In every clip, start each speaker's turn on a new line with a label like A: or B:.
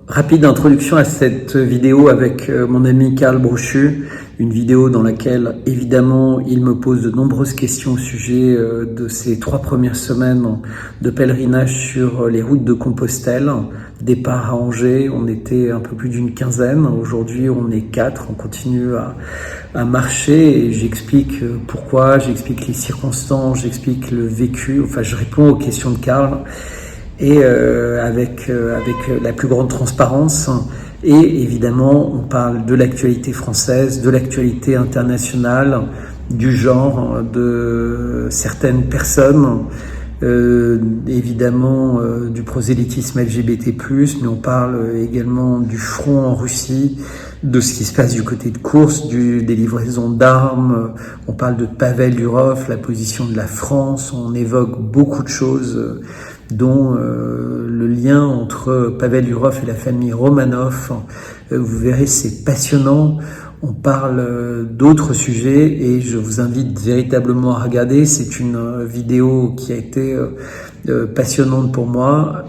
A: Rapide introduction à cette vidéo avec mon ami Karl Brochu, une vidéo dans laquelle évidemment il me pose de nombreuses questions au sujet de ces 3 premières semaines de pèlerinage sur les routes de Compostelle. Départ à Angers, on était un peu plus d'une quinzaine, aujourd'hui on est 4, on continue à marcher et j'explique pourquoi, j'explique les circonstances, j'explique le vécu, enfin je réponds aux questions de Karl et avec la plus grande transparence. Et évidemment, on parle de l'actualité française, de l'actualité internationale, du genre, de certaines personnes, évidemment du prosélytisme LGBT+, mais on parle également du front en Russie, de ce qui se passe du côté de Koursk, des livraisons d'armes, on parle de Pavel Durov, la position de la France, on évoque beaucoup de choses dont le lien entre Pavel Durov et la famille Romanov. Vous verrez, c'est passionnant. On parle d'autres sujets et je vous invite véritablement à regarder. C'est une vidéo qui a été passionnante pour moi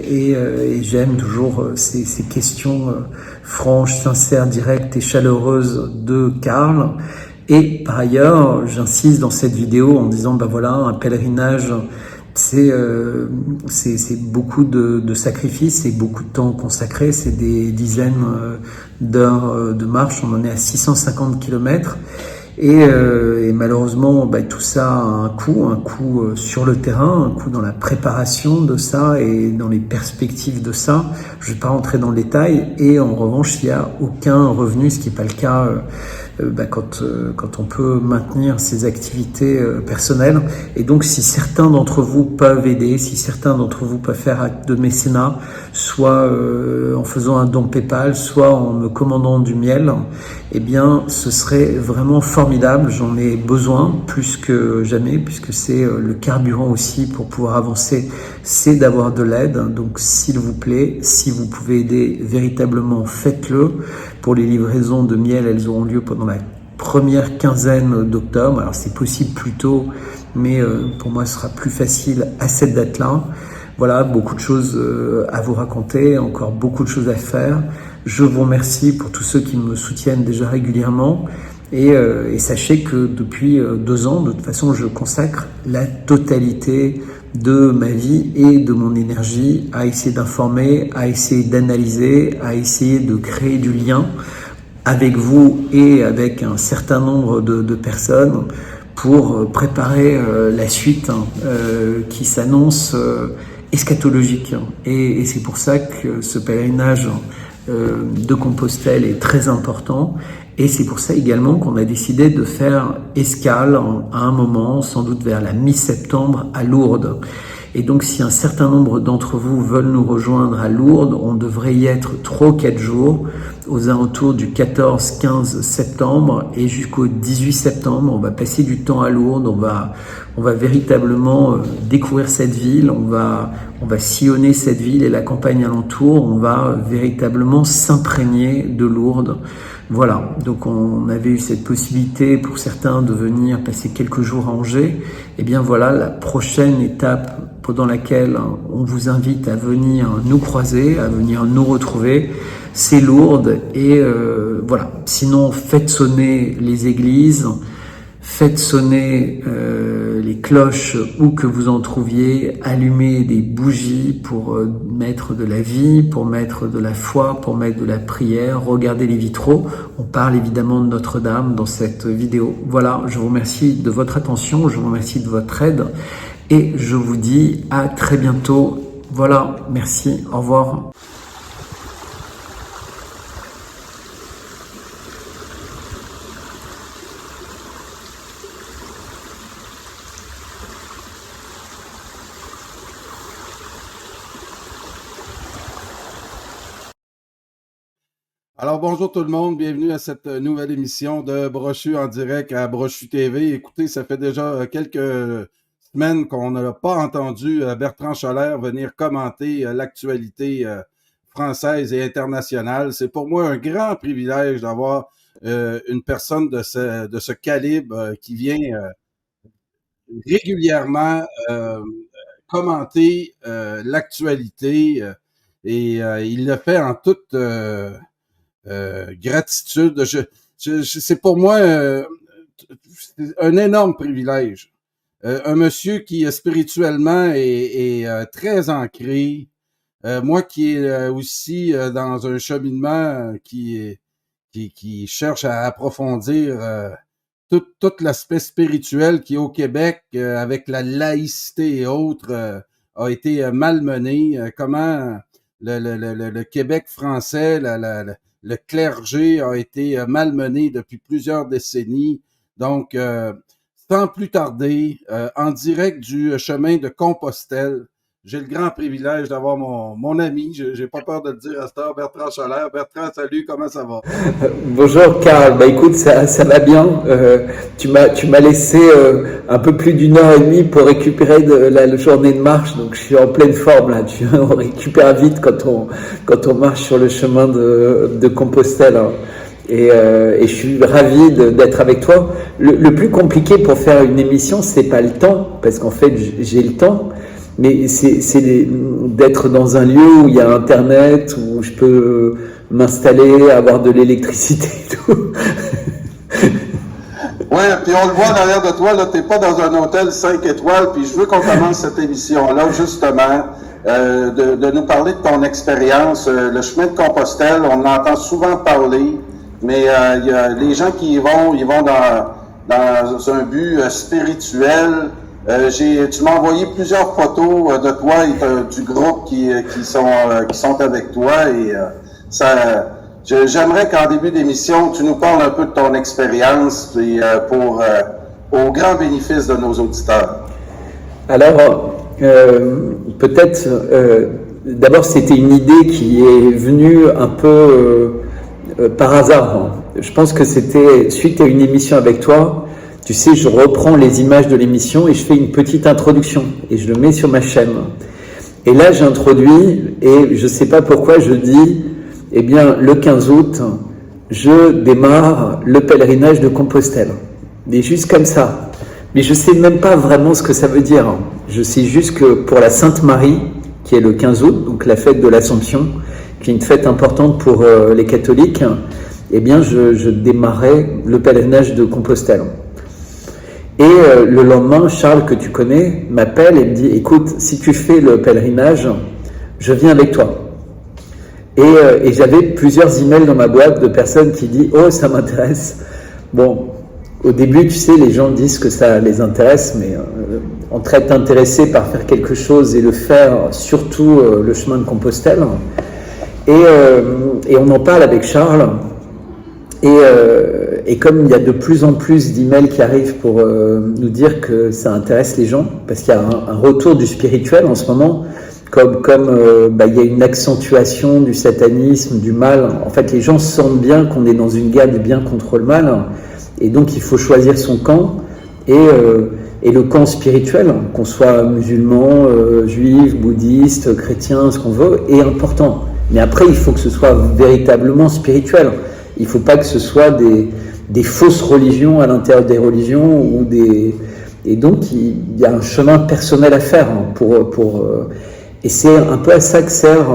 A: et j'aime toujours ces questions franches, sincères, directes et chaleureuses de Karl. Et par ailleurs, j'insiste dans cette vidéo en disant, ben voilà, un pèlerinage, c'est beaucoup de sacrifices et beaucoup de temps consacré. C'est des dizaines d'heures de marche. On en est à 650 km. Et malheureusement, tout ça a un coût sur le terrain, un coût dans la préparation de ça et dans les perspectives de ça. Je ne vais pas rentrer dans le détail. Et en revanche, il n'y a aucun revenu, ce qui n'est pas le cas quand on peut maintenir ses activités personnelles. Et donc, si certains d'entre vous peuvent aider, si certains d'entre vous peuvent faire acte de mécénat, soit en faisant un don PayPal, soit en me commandant du miel, eh bien, ce serait vraiment formidable. J'en ai besoin plus que jamais, puisque c'est le carburant aussi pour pouvoir avancer, c'est d'avoir de l'aide. Donc, s'il vous plaît, si vous pouvez aider véritablement, faites-le. Pour les livraisons de miel, elles auront lieu pendant la première quinzaine d'octobre. Alors, c'est possible plus tôt, mais pour moi, ce sera plus facile à cette date-là. Voilà, beaucoup de choses à vous raconter, encore beaucoup de choses à faire. Je vous remercie pour tous ceux qui me soutiennent déjà régulièrement. Et sachez que depuis 2 ans, de toute façon, je consacre la totalité de ma vie et de mon énergie à essayer d'informer, à essayer d'analyser, à essayer de créer du lien avec vous et avec un certain nombre de personnes pour préparer la suite qui s'annonce eschatologique. Et c'est pour ça que ce pèlerinage de Compostelle est très important. Et c'est pour ça également qu'on a décidé de faire escale à un moment, sans doute vers la mi-septembre, à Lourdes. Et donc, si un certain nombre d'entre vous veulent nous rejoindre à Lourdes, on devrait y être 3 ou 4 jours, aux alentours du 14-15 septembre et jusqu'au 18 septembre. On va passer du temps à Lourdes, on va véritablement découvrir cette ville, on va sillonner cette ville et la campagne alentour, on va véritablement s'imprégner de Lourdes. Voilà, donc on avait eu cette possibilité pour certains de venir passer quelques jours à Angers. Et bien voilà, la prochaine étape pendant laquelle on vous invite à venir nous croiser, à venir nous retrouver, c'est Lourdes. Et voilà, sinon faites sonner les églises, faites sonner les cloches où que vous en trouviez, allumez des bougies pour mettre de la vie, pour mettre de la foi, pour mettre de la prière, regardez les vitraux. On parle évidemment de Notre-Dame dans cette vidéo. Voilà, je vous remercie de votre attention, je vous remercie de votre aide et je vous dis à très bientôt. Voilà, merci, au revoir.
B: Alors bonjour tout le monde, bienvenue à cette nouvelle émission de Brochu en direct à Brochu TV. Écoutez, ça fait déjà quelques semaines qu'on n'a pas entendu Bertrand Scholler venir commenter l'actualité française et internationale. C'est pour moi un grand privilège d'avoir une personne de ce calibre qui vient régulièrement commenter l'actualité. et il le fait en toute gratitude. C'est pour moi un énorme privilège. Un monsieur qui spirituellement est très ancré, moi qui est aussi dans un cheminement qui cherche à approfondir tout l'aspect spirituel qui au Québec, avec la laïcité et autres, a été malmené. Comment le Québec français, le clergé a été malmené depuis plusieurs décennies. Donc, sans plus tarder, en direct du chemin de Compostelle, j'ai le grand privilège d'avoir mon ami, j'ai pas peur de le dire à cette heure, Bertrand Cholère. Bertrand, salut, comment ça va?
A: Bonjour Karl, écoute, ça va bien. Tu m'as laissé un peu plus d'une heure et demie pour récupérer la journée de marche, donc je suis en pleine forme là. On récupère vite quand on marche sur le chemin de Compostelle. Hein. Et je suis ravi d'être avec toi. Le plus compliqué pour faire une émission, c'est pas le temps, parce qu'en fait j'ai le temps. Mais c'est d'être dans un lieu où il y a Internet, où je peux m'installer, avoir de l'électricité et tout.
B: Ouais, puis on le voit derrière de toi, là, t'es pas dans un hôtel 5 étoiles, puis je veux qu'on commence cette émission-là, justement, de nous parler de ton expérience. Le chemin de Compostelle, on en entend souvent parler, mais il y a les gens qui y vont dans un but spirituel. Tu m'as envoyé plusieurs photos de toi et du groupe qui sont avec toi et j'aimerais qu'en début d'émission tu nous parles un peu de ton expérience et au grand bénéfice de nos auditeurs.
A: Alors peut-être d'abord c'était une idée qui est venue un peu par hasard. Je pense que c'était suite à une émission avec toi. Tu sais, je reprends les images de l'émission et je fais une petite introduction et je le mets sur ma chaîne. Et là, j'introduis et je sais pas pourquoi je dis, eh bien, le 15 août, je démarre le pèlerinage de Compostelle. Mais juste comme ça. Mais je sais même pas vraiment ce que ça veut dire. Je sais juste que pour la Sainte Marie, qui est le 15 août, donc la fête de l'Assomption, qui est une fête importante pour les catholiques, eh bien, je démarrais le pèlerinage de Compostelle. Et le lendemain, Charles, que tu connais, m'appelle et me dit « Écoute, si tu fais le pèlerinage, je viens avec toi. » Et j'avais plusieurs emails dans ma boîte de personnes qui disent « Oh, ça m'intéresse. » Bon, au début, tu sais, les gens disent que ça les intéresse, mais on traite intéressé par faire quelque chose et le faire, surtout le chemin de Compostelle. Et on en parle avec Charles. Et comme il y a de plus en plus d'emails qui arrivent pour nous dire que ça intéresse les gens, parce qu'il y a un retour du spirituel en ce moment, comme il y a une accentuation du satanisme, du mal. En fait, les gens sentent bien qu'on est dans une guerre du bien contre le mal, et donc il faut choisir son camp, et le camp spirituel, qu'on soit musulman, juif, bouddhiste, chrétien, ce qu'on veut, est important. Mais après, il faut que ce soit véritablement spirituel. Il ne faut pas que ce soit des fausses religions à l'intérieur des religions et donc il y a un chemin personnel à faire et c'est un peu à ça que sert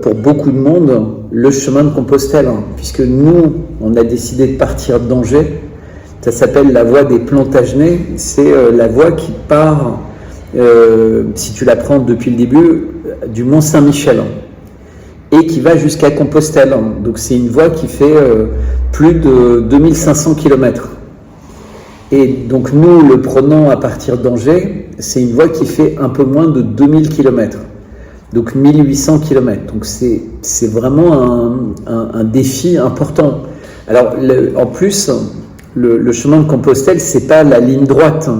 A: pour beaucoup de monde le chemin de Compostelle, puisque nous on a décidé de partir d'Angers. Ça s'appelle la voie des Plantagenets. C'est la voie qui part, si tu la prends depuis le début, du Mont Saint-Michel et qui va jusqu'à Compostelle. Donc c'est une voie qui fait plus de 2500 km. Et donc nous le prenons à partir d'Angers, c'est une voie qui fait un peu moins de 2000 km. Donc 1800 km. Donc c'est vraiment un défi important. Alors en plus, le chemin de Compostelle, c'est pas la ligne droite.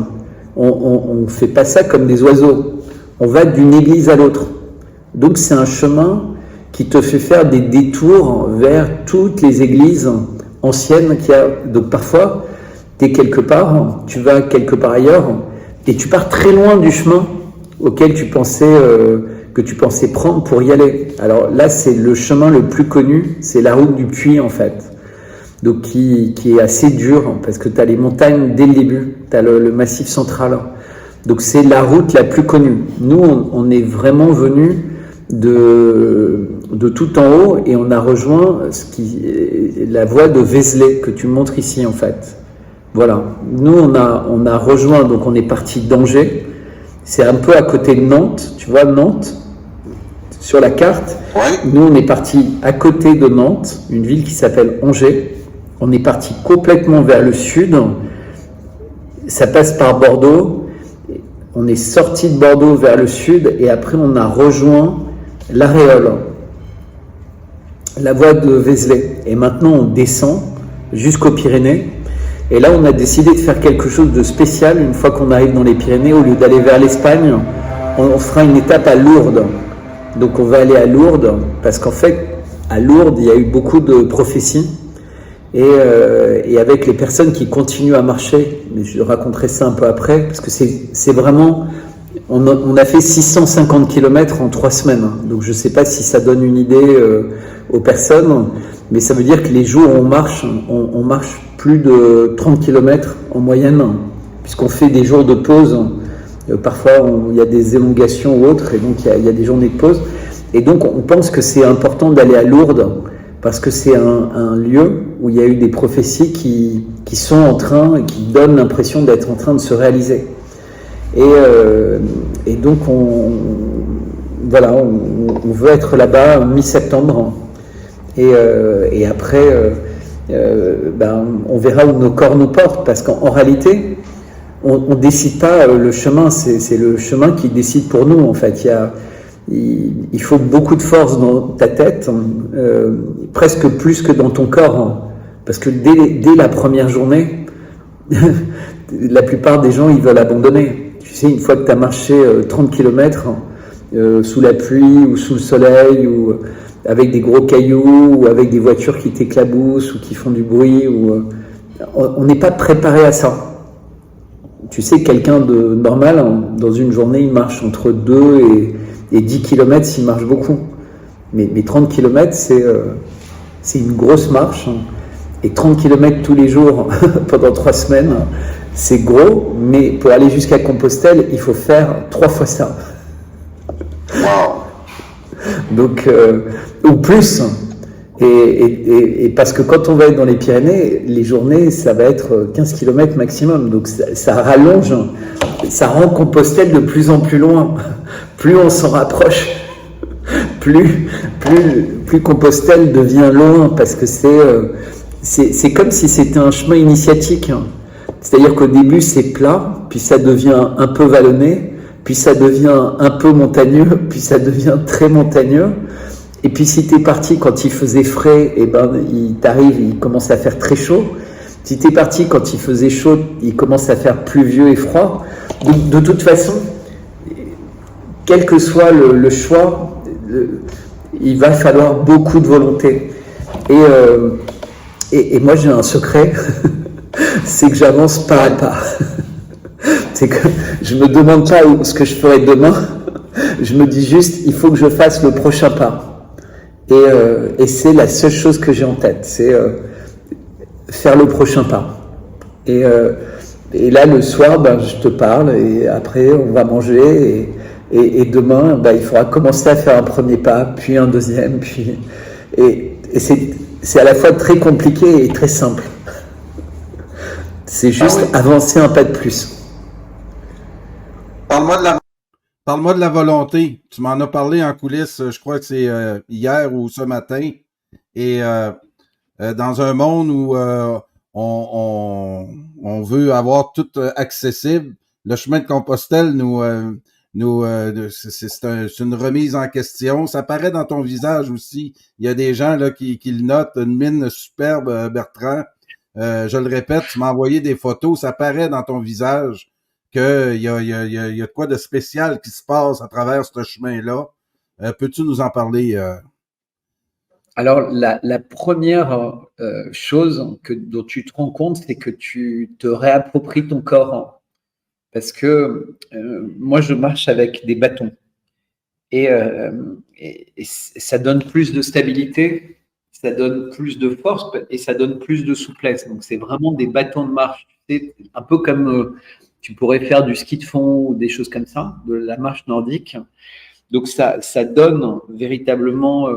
A: On fait pas ça comme des oiseaux. On va d'une église à l'autre. Donc c'est un chemin qui te fait faire des détours vers toutes les églises anciennes qu'il y a. Donc parfois, tu es quelque part, tu vas quelque part ailleurs, et tu pars très loin du chemin auquel que tu pensais prendre pour y aller. Alors là, c'est le chemin le plus connu, c'est la route du Puy en fait. Donc qui est assez dur, parce que tu as les montagnes dès le début, tu as le massif central. Donc c'est la route la plus connue. Nous, on est vraiment venus de tout en haut et on a rejoint la voie de Vézelay que tu montres ici en fait. Voilà. Nous on a rejoint, donc on est parti d'Angers. C'est un peu à côté de Nantes. Tu vois Nantes sur la carte.
C: Ouais.
A: Nous on est parti à côté de Nantes, une ville qui s'appelle Angers. On est parti complètement vers le sud. Ça passe par Bordeaux. On est sorti de Bordeaux vers le sud et après on a rejoint l'Aréole, la voie de Vézelay. Et maintenant on descend jusqu'aux Pyrénées. Et là on a décidé de faire quelque chose de spécial. Une fois qu'on arrive dans les Pyrénées, au lieu d'aller vers l'Espagne, on fera une étape à Lourdes. Donc on va aller à Lourdes parce qu'en fait à Lourdes il y a eu beaucoup de prophéties. Et avec les personnes qui continuent à marcher, mais je raconterai ça un peu après, parce que c'est vraiment, on a fait 650 km en 3 semaines, donc je ne sais pas si ça donne une idée aux personnes, mais ça veut dire que les jours où on marche plus de 30 km en moyenne, puisqu'on fait des jours de pause, parfois il y a des élongations ou autres, et donc il y a des journées de pause, et donc on pense que c'est important d'aller à Lourdes, parce que c'est un lieu où il y a eu des prophéties qui sont en train et qui donnent l'impression d'être en train de se réaliser. Et donc on veut être là-bas mi-septembre et après on verra où nos corps nous portent, parce qu'en réalité on décide pas le chemin, c'est le chemin qui décide pour nous en fait. Il faut beaucoup de force dans ta tête, presque plus que dans ton corps, parce que dès la première journée, la plupart des gens ils veulent abandonner. Tu sais, une fois que tu as marché 30 km sous la pluie ou sous le soleil ou avec des gros cailloux ou avec des voitures qui t'éclaboussent ou qui font du bruit, on n'est pas préparé à ça. Tu sais, quelqu'un de normal, dans une journée, il marche entre 2 et 10 km s'il marche beaucoup. Mais 30 km, c'est une grosse marche. Et 30 km tous les jours pendant 3 semaines, c'est gros. Mais pour aller jusqu'à Compostelle, il faut faire 3 fois ça. Donc, ou plus. Et parce que quand on va être dans les Pyrénées, les journées, ça va être 15 km maximum. Donc ça rallonge, ça rend Compostelle de plus en plus loin. Plus on s'en rapproche, plus Compostelle devient loin, parce que c'est comme si c'était un chemin initiatique. C'est-à-dire qu'au début c'est plat, puis ça devient un peu vallonné, puis ça devient un peu montagneux, puis ça devient très montagneux. Et puis si t'es parti quand il faisait frais, il commence à faire très chaud. Si t'es parti quand il faisait chaud, il commence à faire pluvieux et froid. Donc de toute façon, quel que soit le choix, il va falloir beaucoup de volonté. Et moi j'ai un secret, c'est que j'avance pas à pas. C'est que je me demande pas ce que je ferai demain, je me dis juste, il faut que je fasse le prochain pas. Et c'est la seule chose que j'ai en tête, c'est faire le prochain pas. Et là, le soir, je te parle, et après, on va manger, et demain, il faudra commencer à faire un premier pas, puis un deuxième, puis... Et c'est à la fois très compliqué et très simple. C'est juste avancer un pas de plus.
B: Parle-moi de la volonté. Tu m'en as parlé en coulisses, je crois que c'est hier ou ce matin. Et dans un monde où on veut avoir tout accessible, le chemin de Compostelle c'est une remise en question. Ça paraît dans ton visage aussi. Il y a des gens là qui le notent, une mine superbe, Bertrand. Je le répète, tu m'as envoyé des photos, ça paraît dans ton visage qu'il y a de quoi de spécial qui se passe à travers ce chemin-là. Peux-tu nous en parler?
A: Alors, la première chose dont tu te rends compte, c'est que tu te réappropries ton corps. Parce que moi, je marche avec des bâtons. Et ça donne plus de stabilité, ça donne plus de force et ça donne plus de souplesse. Donc, c'est vraiment des bâtons de marche. C'est un peu comme tu pourrais faire du ski de fond ou des choses comme ça, de la marche nordique. Donc ça donne véritablement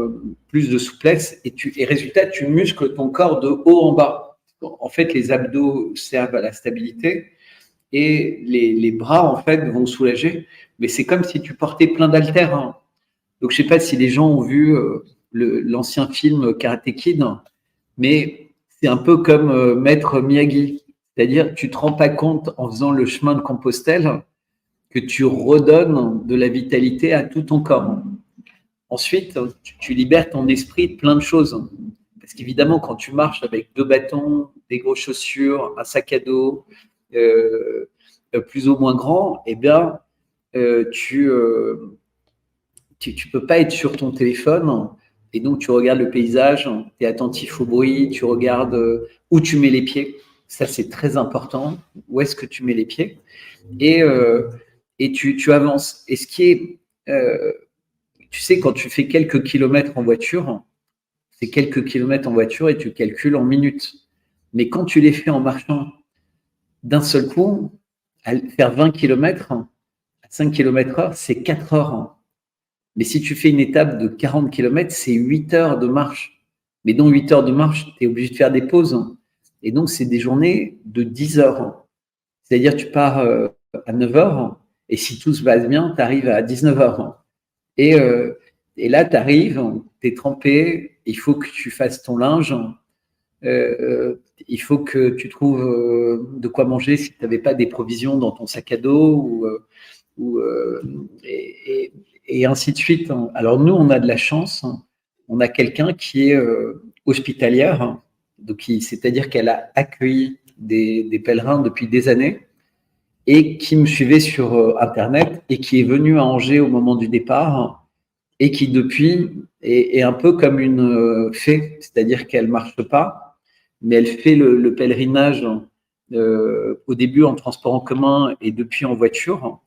A: plus de souplesse et résultat, tu muscles ton corps de haut en bas. En fait, les abdos servent à la stabilité et les bras, en fait, vont soulager. Mais c'est comme si tu portais plein d'haltères, hein. Donc, je sais pas si les gens ont vu l'ancien film Karate Kid, mais c'est un peu comme Maître Miyagi. C'est-à-dire, tu te rends pas compte en faisant le chemin de Compostelle que tu redonnes de la vitalité à tout ton corps. Ensuite, tu libères ton esprit de plein de choses. Parce qu'évidemment, quand tu marches avec 2 bâtons, des grosses chaussures, un sac à dos, plus ou moins grand, eh bien, tu peux pas être sur ton téléphone et donc tu regardes le paysage, tu es attentif au bruit, tu regardes où tu mets les pieds. Ça, c'est très important. Où est-ce que tu mets les pieds? Et tu avances. Et ce qui est, tu sais, quand tu fais quelques kilomètres en voiture, c'est quelques kilomètres en voiture et tu calcules en minutes. Mais quand tu les fais en marchant d'un seul coup, à faire 20 kilomètres à 5 km/h, c'est 4 heures. Mais si tu fais une étape de 40 kilomètres, c'est 8 heures de marche. Mais dans 8 heures de marche, tu es obligé de faire des pauses. Et donc, c'est des journées de 10 heures. C'est-à-dire, tu pars à 9 heures et si tout se passe bien, tu arrives à 19 heures. Et là, tu arrives, tu es trempé, il faut que tu fasses ton linge, il faut que tu trouves de quoi manger si tu n'avais pas des provisions dans ton sac à dos et ainsi de suite. Alors nous, on a de la chance, on a quelqu'un qui est hospitalière, donc c'est-à-dire qu'elle a accueilli des pèlerins depuis des années et qui me suivait sur Internet et qui est venue à Angers au moment du départ et qui depuis est un peu comme une fée, c'est-à-dire qu'elle ne marche pas, mais elle fait le pèlerinage au début en transport en commun et depuis en voiture.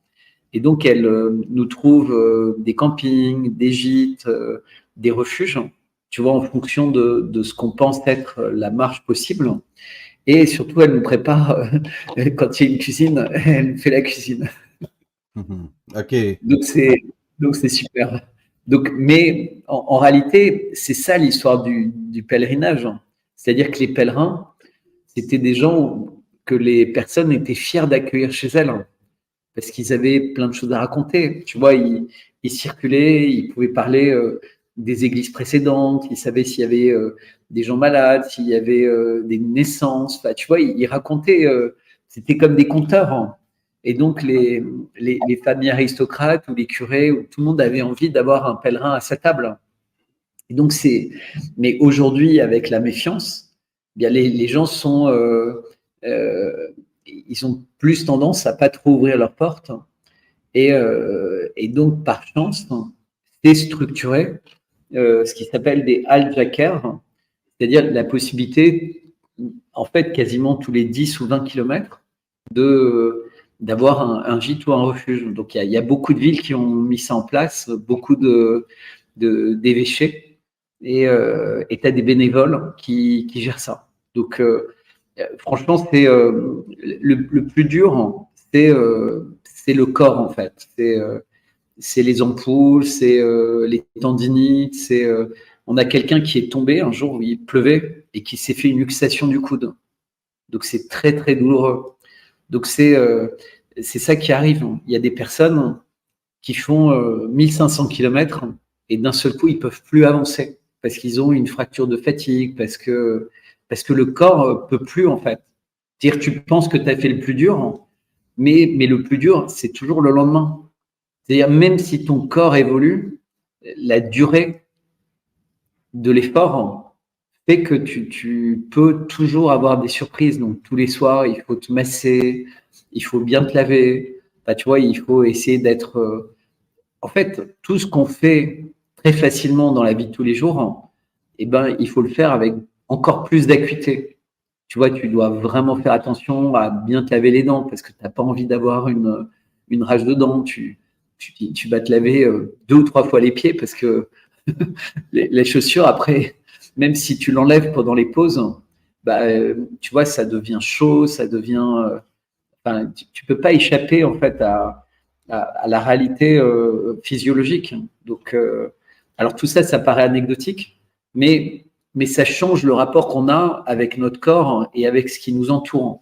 A: Et donc, elle nous trouve des campings, des gîtes, des refuges, tu vois, en fonction de ce qu'on pense être la marche possible. Et surtout, elle nous prépare, quand il y a une cuisine, elle nous fait la cuisine.
B: OK.
A: Donc, c'est super. Donc, mais en réalité, c'est ça l'histoire du pèlerinage. C'est-à-dire que les pèlerins, c'était des gens que les personnes étaient fières d'accueillir chez elles parce qu'ils avaient plein de choses à raconter. Tu vois, ils circulaient, ils pouvaient parler des églises précédentes, ils savaient s'il y avait des gens malades, s'il y avait des naissances. Enfin, tu vois, ils racontaient, c'était comme des conteurs, hein. Et donc, les familles aristocrates ou les curés, où tout le monde avait envie d'avoir un pèlerin à sa table. Et donc, mais aujourd'hui, avec la méfiance, eh bien les gens sont, ils ont plus tendance à pas trop ouvrir leurs portes. Et donc, par chance, c'est structuré ce qui s'appelle des haljackers, c'est-à-dire la possibilité, en fait, quasiment tous les 10 ou 20 kilomètres, d'avoir un gîte ou un refuge. Donc, il y a beaucoup de villes qui ont mis ça en place, beaucoup d'évêchés, et tu as des bénévoles qui gèrent ça. Donc, franchement, c'est le plus dur, c'est le corps, en fait. C'est les ampoules, c'est les tendinites, on a quelqu'un qui est tombé un jour où il pleuvait et qui s'est fait une luxation du coude. Donc, c'est très, très douloureux. Donc, c'est ça qui arrive. Il y a des personnes qui font 1500 km et d'un seul coup, ils peuvent plus avancer parce qu'ils ont une fracture de fatigue, parce que le corps peut plus, en fait. C'est-à-dire, tu penses que tu as fait le plus dur, mais le plus dur, c'est toujours le lendemain. C'est-à-dire, même si ton corps évolue, la durée de l'effort fait que tu peux toujours avoir des surprises. Donc, tous les soirs, il faut te masser, il faut bien te laver. Enfin, tu vois, il faut essayer d'être... En fait, tout ce qu'on fait très facilement dans la vie de tous les jours, eh ben, il faut le faire avec encore plus d'acuité. Tu vois, tu dois vraiment faire attention à bien te laver les dents parce que tu n'as pas envie d'avoir une rage de dents. Tu vas te laver 2 ou 3 fois les pieds parce que les chaussures, après, même si tu l'enlèves pendant les pauses, bah, tu vois, ça devient chaud, ça devient... Enfin, tu peux pas échapper en fait à la réalité physiologique. Donc, alors tout ça, ça paraît anecdotique, mais ça change le rapport qu'on a avec notre corps et avec ce qui nous entoure.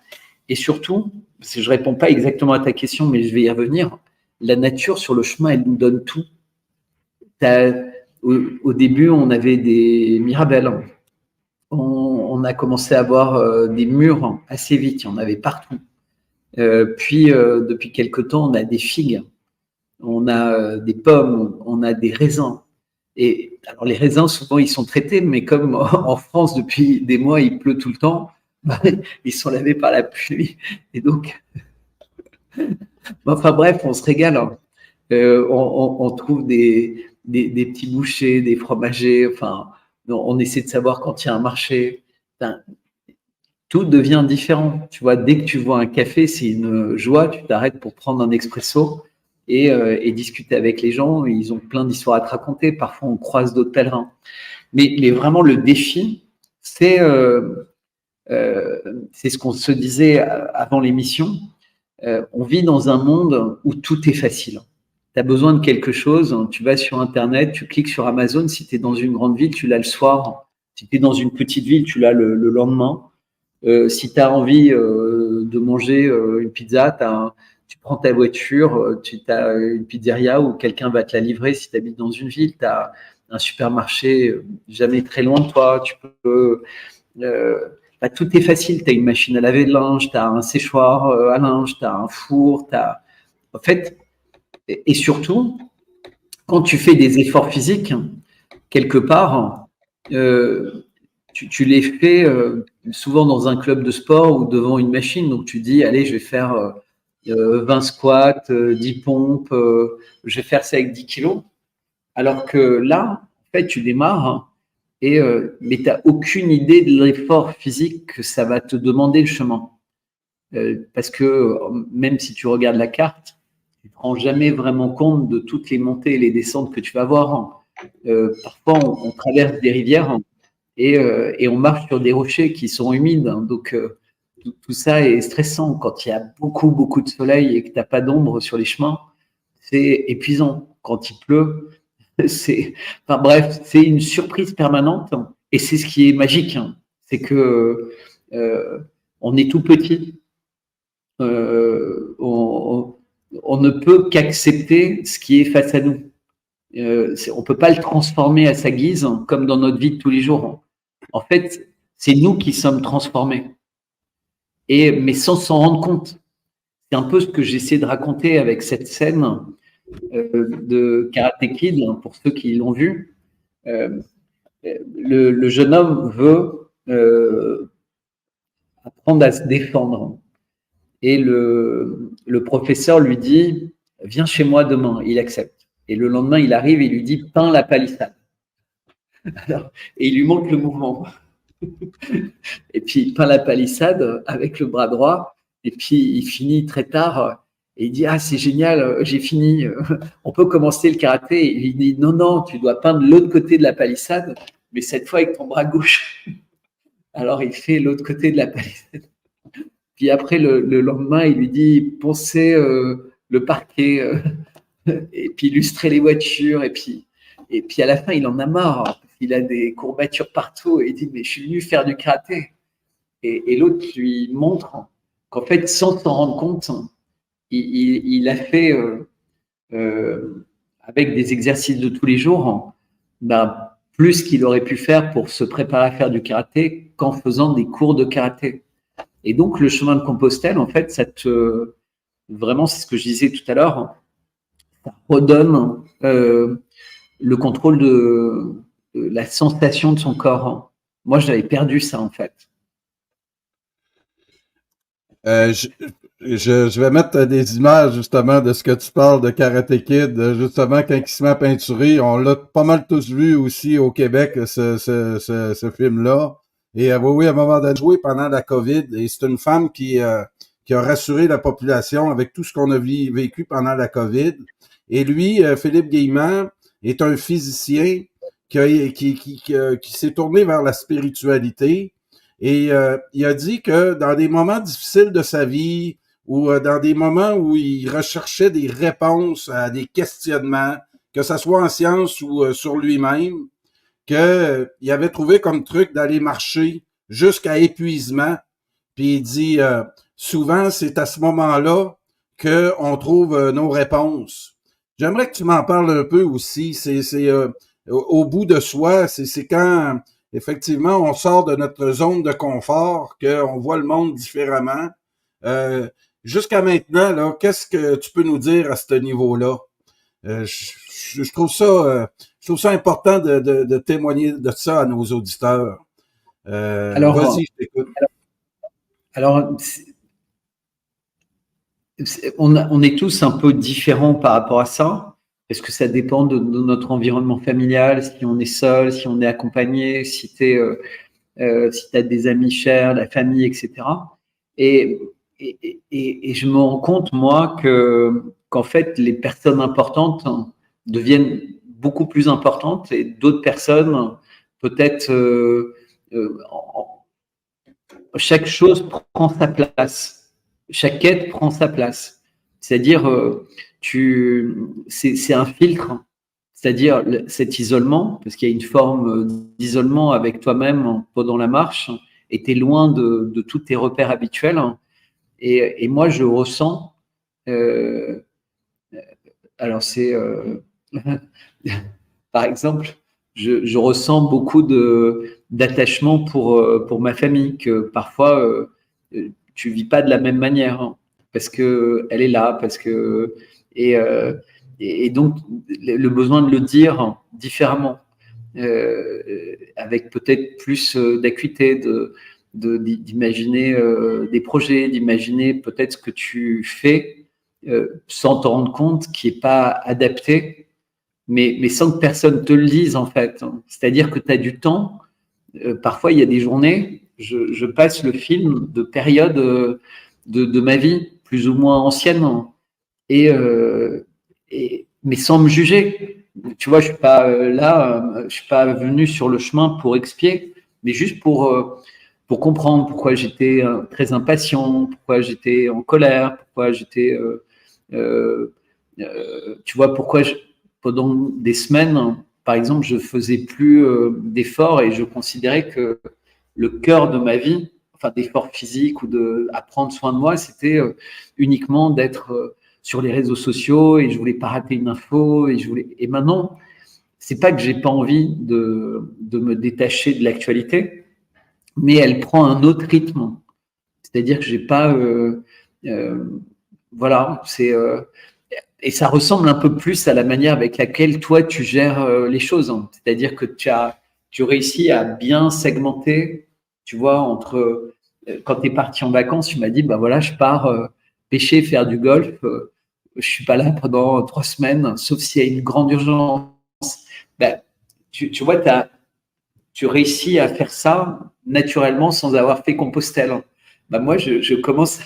A: Et surtout, parce que je réponds pas exactement à ta question, mais je vais y revenir, la nature sur le chemin, elle nous donne tout. Au début, on avait des mirabelles. On a commencé à avoir des murs assez vite, il y en avait partout. Puis, depuis quelque temps, on a des figues, on a des pommes, on a des raisins. Et alors, les raisins, souvent, ils sont traités, mais comme en France, depuis des mois, il pleut tout le temps, ils sont lavés par la pluie. Et donc, enfin bref, on se régale. On trouve des petits bouchers, des fromagers, enfin, on essaie de savoir quand il y a un marché. Enfin, tout devient différent. Tu vois, dès que tu vois un café, c'est une joie, tu t'arrêtes pour prendre un expresso et discuter avec les gens. Ils ont plein d'histoires à te raconter. Parfois, on croise d'autres pèlerins. Mais vraiment, le défi, c'est ce qu'on se disait avant l'émission. On vit dans un monde où tout est facile. Tu as besoin de quelque chose, tu vas sur Internet, tu cliques sur Amazon. Si tu es dans une grande ville, tu l'as le soir. Si tu es dans une petite ville, tu l'as le lendemain. Si tu as envie de manger une pizza, tu prends ta voiture, tu as une pizzeria où quelqu'un va te la livrer. Si tu habites dans une ville, tu as un supermarché jamais très loin de toi. Tu peux, tout est facile. Tu as une machine à laver de linge, tu as un séchoir à linge, tu as un four. En fait, et surtout, quand tu fais des efforts physiques, quelque part, tu les fais souvent dans un club de sport ou devant une machine. Donc, tu dis, allez, je vais faire 20 squats, 10 pompes, je vais faire ça avec 10 kilos. Alors que là, en fait, tu démarres, mais tu n'as aucune idée de l'effort physique que ça va te demander le chemin. Parce que même si tu regardes la carte, tu ne te rends jamais vraiment compte de toutes les montées et les descentes que tu vas avoir. Parfois, on traverse des rivières et on marche sur des rochers qui sont humides. Donc, tout ça est stressant. Quand il y a beaucoup, beaucoup de soleil et que tu n'as pas d'ombre sur les chemins, c'est épuisant. Quand il pleut, enfin bref, c'est une surprise permanente. Et c'est ce qui est magique. C'est que on est tout petit. On ne peut qu'accepter ce qui est face à nous. On ne peut pas le transformer à sa guise, comme dans notre vie de tous les jours. En fait, c'est nous qui sommes transformés, mais sans s'en rendre compte. C'est un peu ce que j'essaie de raconter avec cette scène de Karate Kid, pour ceux qui l'ont vu. Le jeune homme veut apprendre à se défendre. Et le professeur lui dit, viens chez moi demain. Il accepte. Et le lendemain, il arrive et il lui dit, peins la palissade. Alors, et il lui montre le mouvement. Et puis, il peint la palissade avec le bras droit. Et puis, il finit très tard. Et il dit, ah, c'est génial, j'ai fini. On peut commencer le karaté. Et il dit, non, non, tu dois peindre l'autre côté de la palissade, mais cette fois avec ton bras gauche. Alors, il fait l'autre côté de la palissade. Puis après, le lendemain, il lui dit, poncez le parquet, et puis illustrer les voitures. Et puis à la fin, il en a marre. Il a des courbatures partout et il dit, mais je suis venu faire du karaté. Et l'autre lui montre qu'en fait, sans s'en rendre compte, il a fait, avec des exercices de tous les jours, plus qu'il aurait pu faire pour se préparer à faire du karaté qu'en faisant des cours de karaté. Et donc, le chemin de Compostelle, en fait, vraiment, c'est ce que je disais tout à l'heure, ça redonne le contrôle de la sensation de son corps. Moi, j'avais perdu ça, en fait.
B: Je vais mettre des images, justement, de ce que tu parles de Karate Kid, justement, quand il se met à peinturer. On l'a pas mal tous vu aussi au Québec, ce film-là. Et oui, à un moment donné, joué pendant la COVID, et c'est une femme qui a rassuré la population avec tout ce qu'on a vécu pendant la COVID. Et lui, Philippe Guillemant, est un physicien qui s'est tourné vers la spiritualité. Et il a dit que dans des moments difficiles de sa vie, ou dans des moments où il recherchait des réponses à des questionnements, que ce soit en science ou sur lui-même, qu'il avait trouvé comme truc d'aller marcher jusqu'à épuisement. Puis il dit, souvent, c'est à ce moment-là qu'on trouve nos réponses. J'aimerais que tu m'en parles un peu aussi. Au bout de soi, c'est quand, effectivement, on sort de notre zone de confort, qu'on voit le monde différemment. Euh, Jusqu'à maintenant, là, qu'est-ce que tu peux nous dire à ce niveau-là? Je trouve ça important de témoigner de ça à nos auditeurs.
A: Alors,
B: Vas-y, je t'écoute.
A: alors on est tous un peu différents par rapport à ça, parce que ça dépend de notre environnement familial, si on est seul, si on est accompagné, si tu as des amis chers, la famille, etc. Et, et je me rends compte, moi, qu'en fait, les personnes importantes deviennent beaucoup plus importantes et d'autres personnes, peut-être, chaque chose prend sa place. Chaque quête prend sa place. C'est-à-dire, c'est un filtre. C'est-à-dire cet isolement, parce qu'il y a une forme d'isolement avec toi-même pendant la marche, et tu es loin de tous tes repères habituels. Et moi, je ressens, alors c'est, par exemple, je ressens beaucoup d'attachement pour ma famille, que parfois tu vis pas de la même manière, hein, parce que elle est là, parce que et, euh, et donc le besoin de le dire différemment, avec peut-être plus d'acuité, d'imaginer des projets, d'imaginer peut-être ce que tu fais sans te rendre compte qui est pas adapté, mais sans que personne te le dise en fait. C'est-à-dire que tu as du temps. Parfois, il y a des journées, je passe le film de périodes de ma vie, plus ou moins anciennes, mais sans me juger. Tu vois, je suis pas je suis pas venu sur le chemin pour expier, mais juste pour comprendre pourquoi j'étais très impatient, pourquoi j'étais en colère, pourquoi j'étais, tu vois, pendant des semaines, par exemple, je faisais plus d'efforts et je considérais que le cœur de ma vie, enfin d'efforts physiques ou de à prendre soin de moi, c'était uniquement d'être sur les réseaux sociaux et je voulais pas rater une info et maintenant, c'est pas que j'ai pas envie de me détacher de l'actualité, mais elle prend un autre rythme. C'est-à-dire que j'ai pas euh, voilà, et ça ressemble un peu plus à la manière avec laquelle toi tu gères les choses, hein. C'est-à-dire que tu réussis à bien segmenter, tu vois, entre quand tu es parti en vacances, tu m'as dit bah voilà, je pars pêcher, faire du golf, je suis pas là pendant 3 semaines, sauf s'il y a une grande urgence. Ben, tu vois, tu réussis à faire ça naturellement sans avoir fait Compostelle. Ben moi, je commence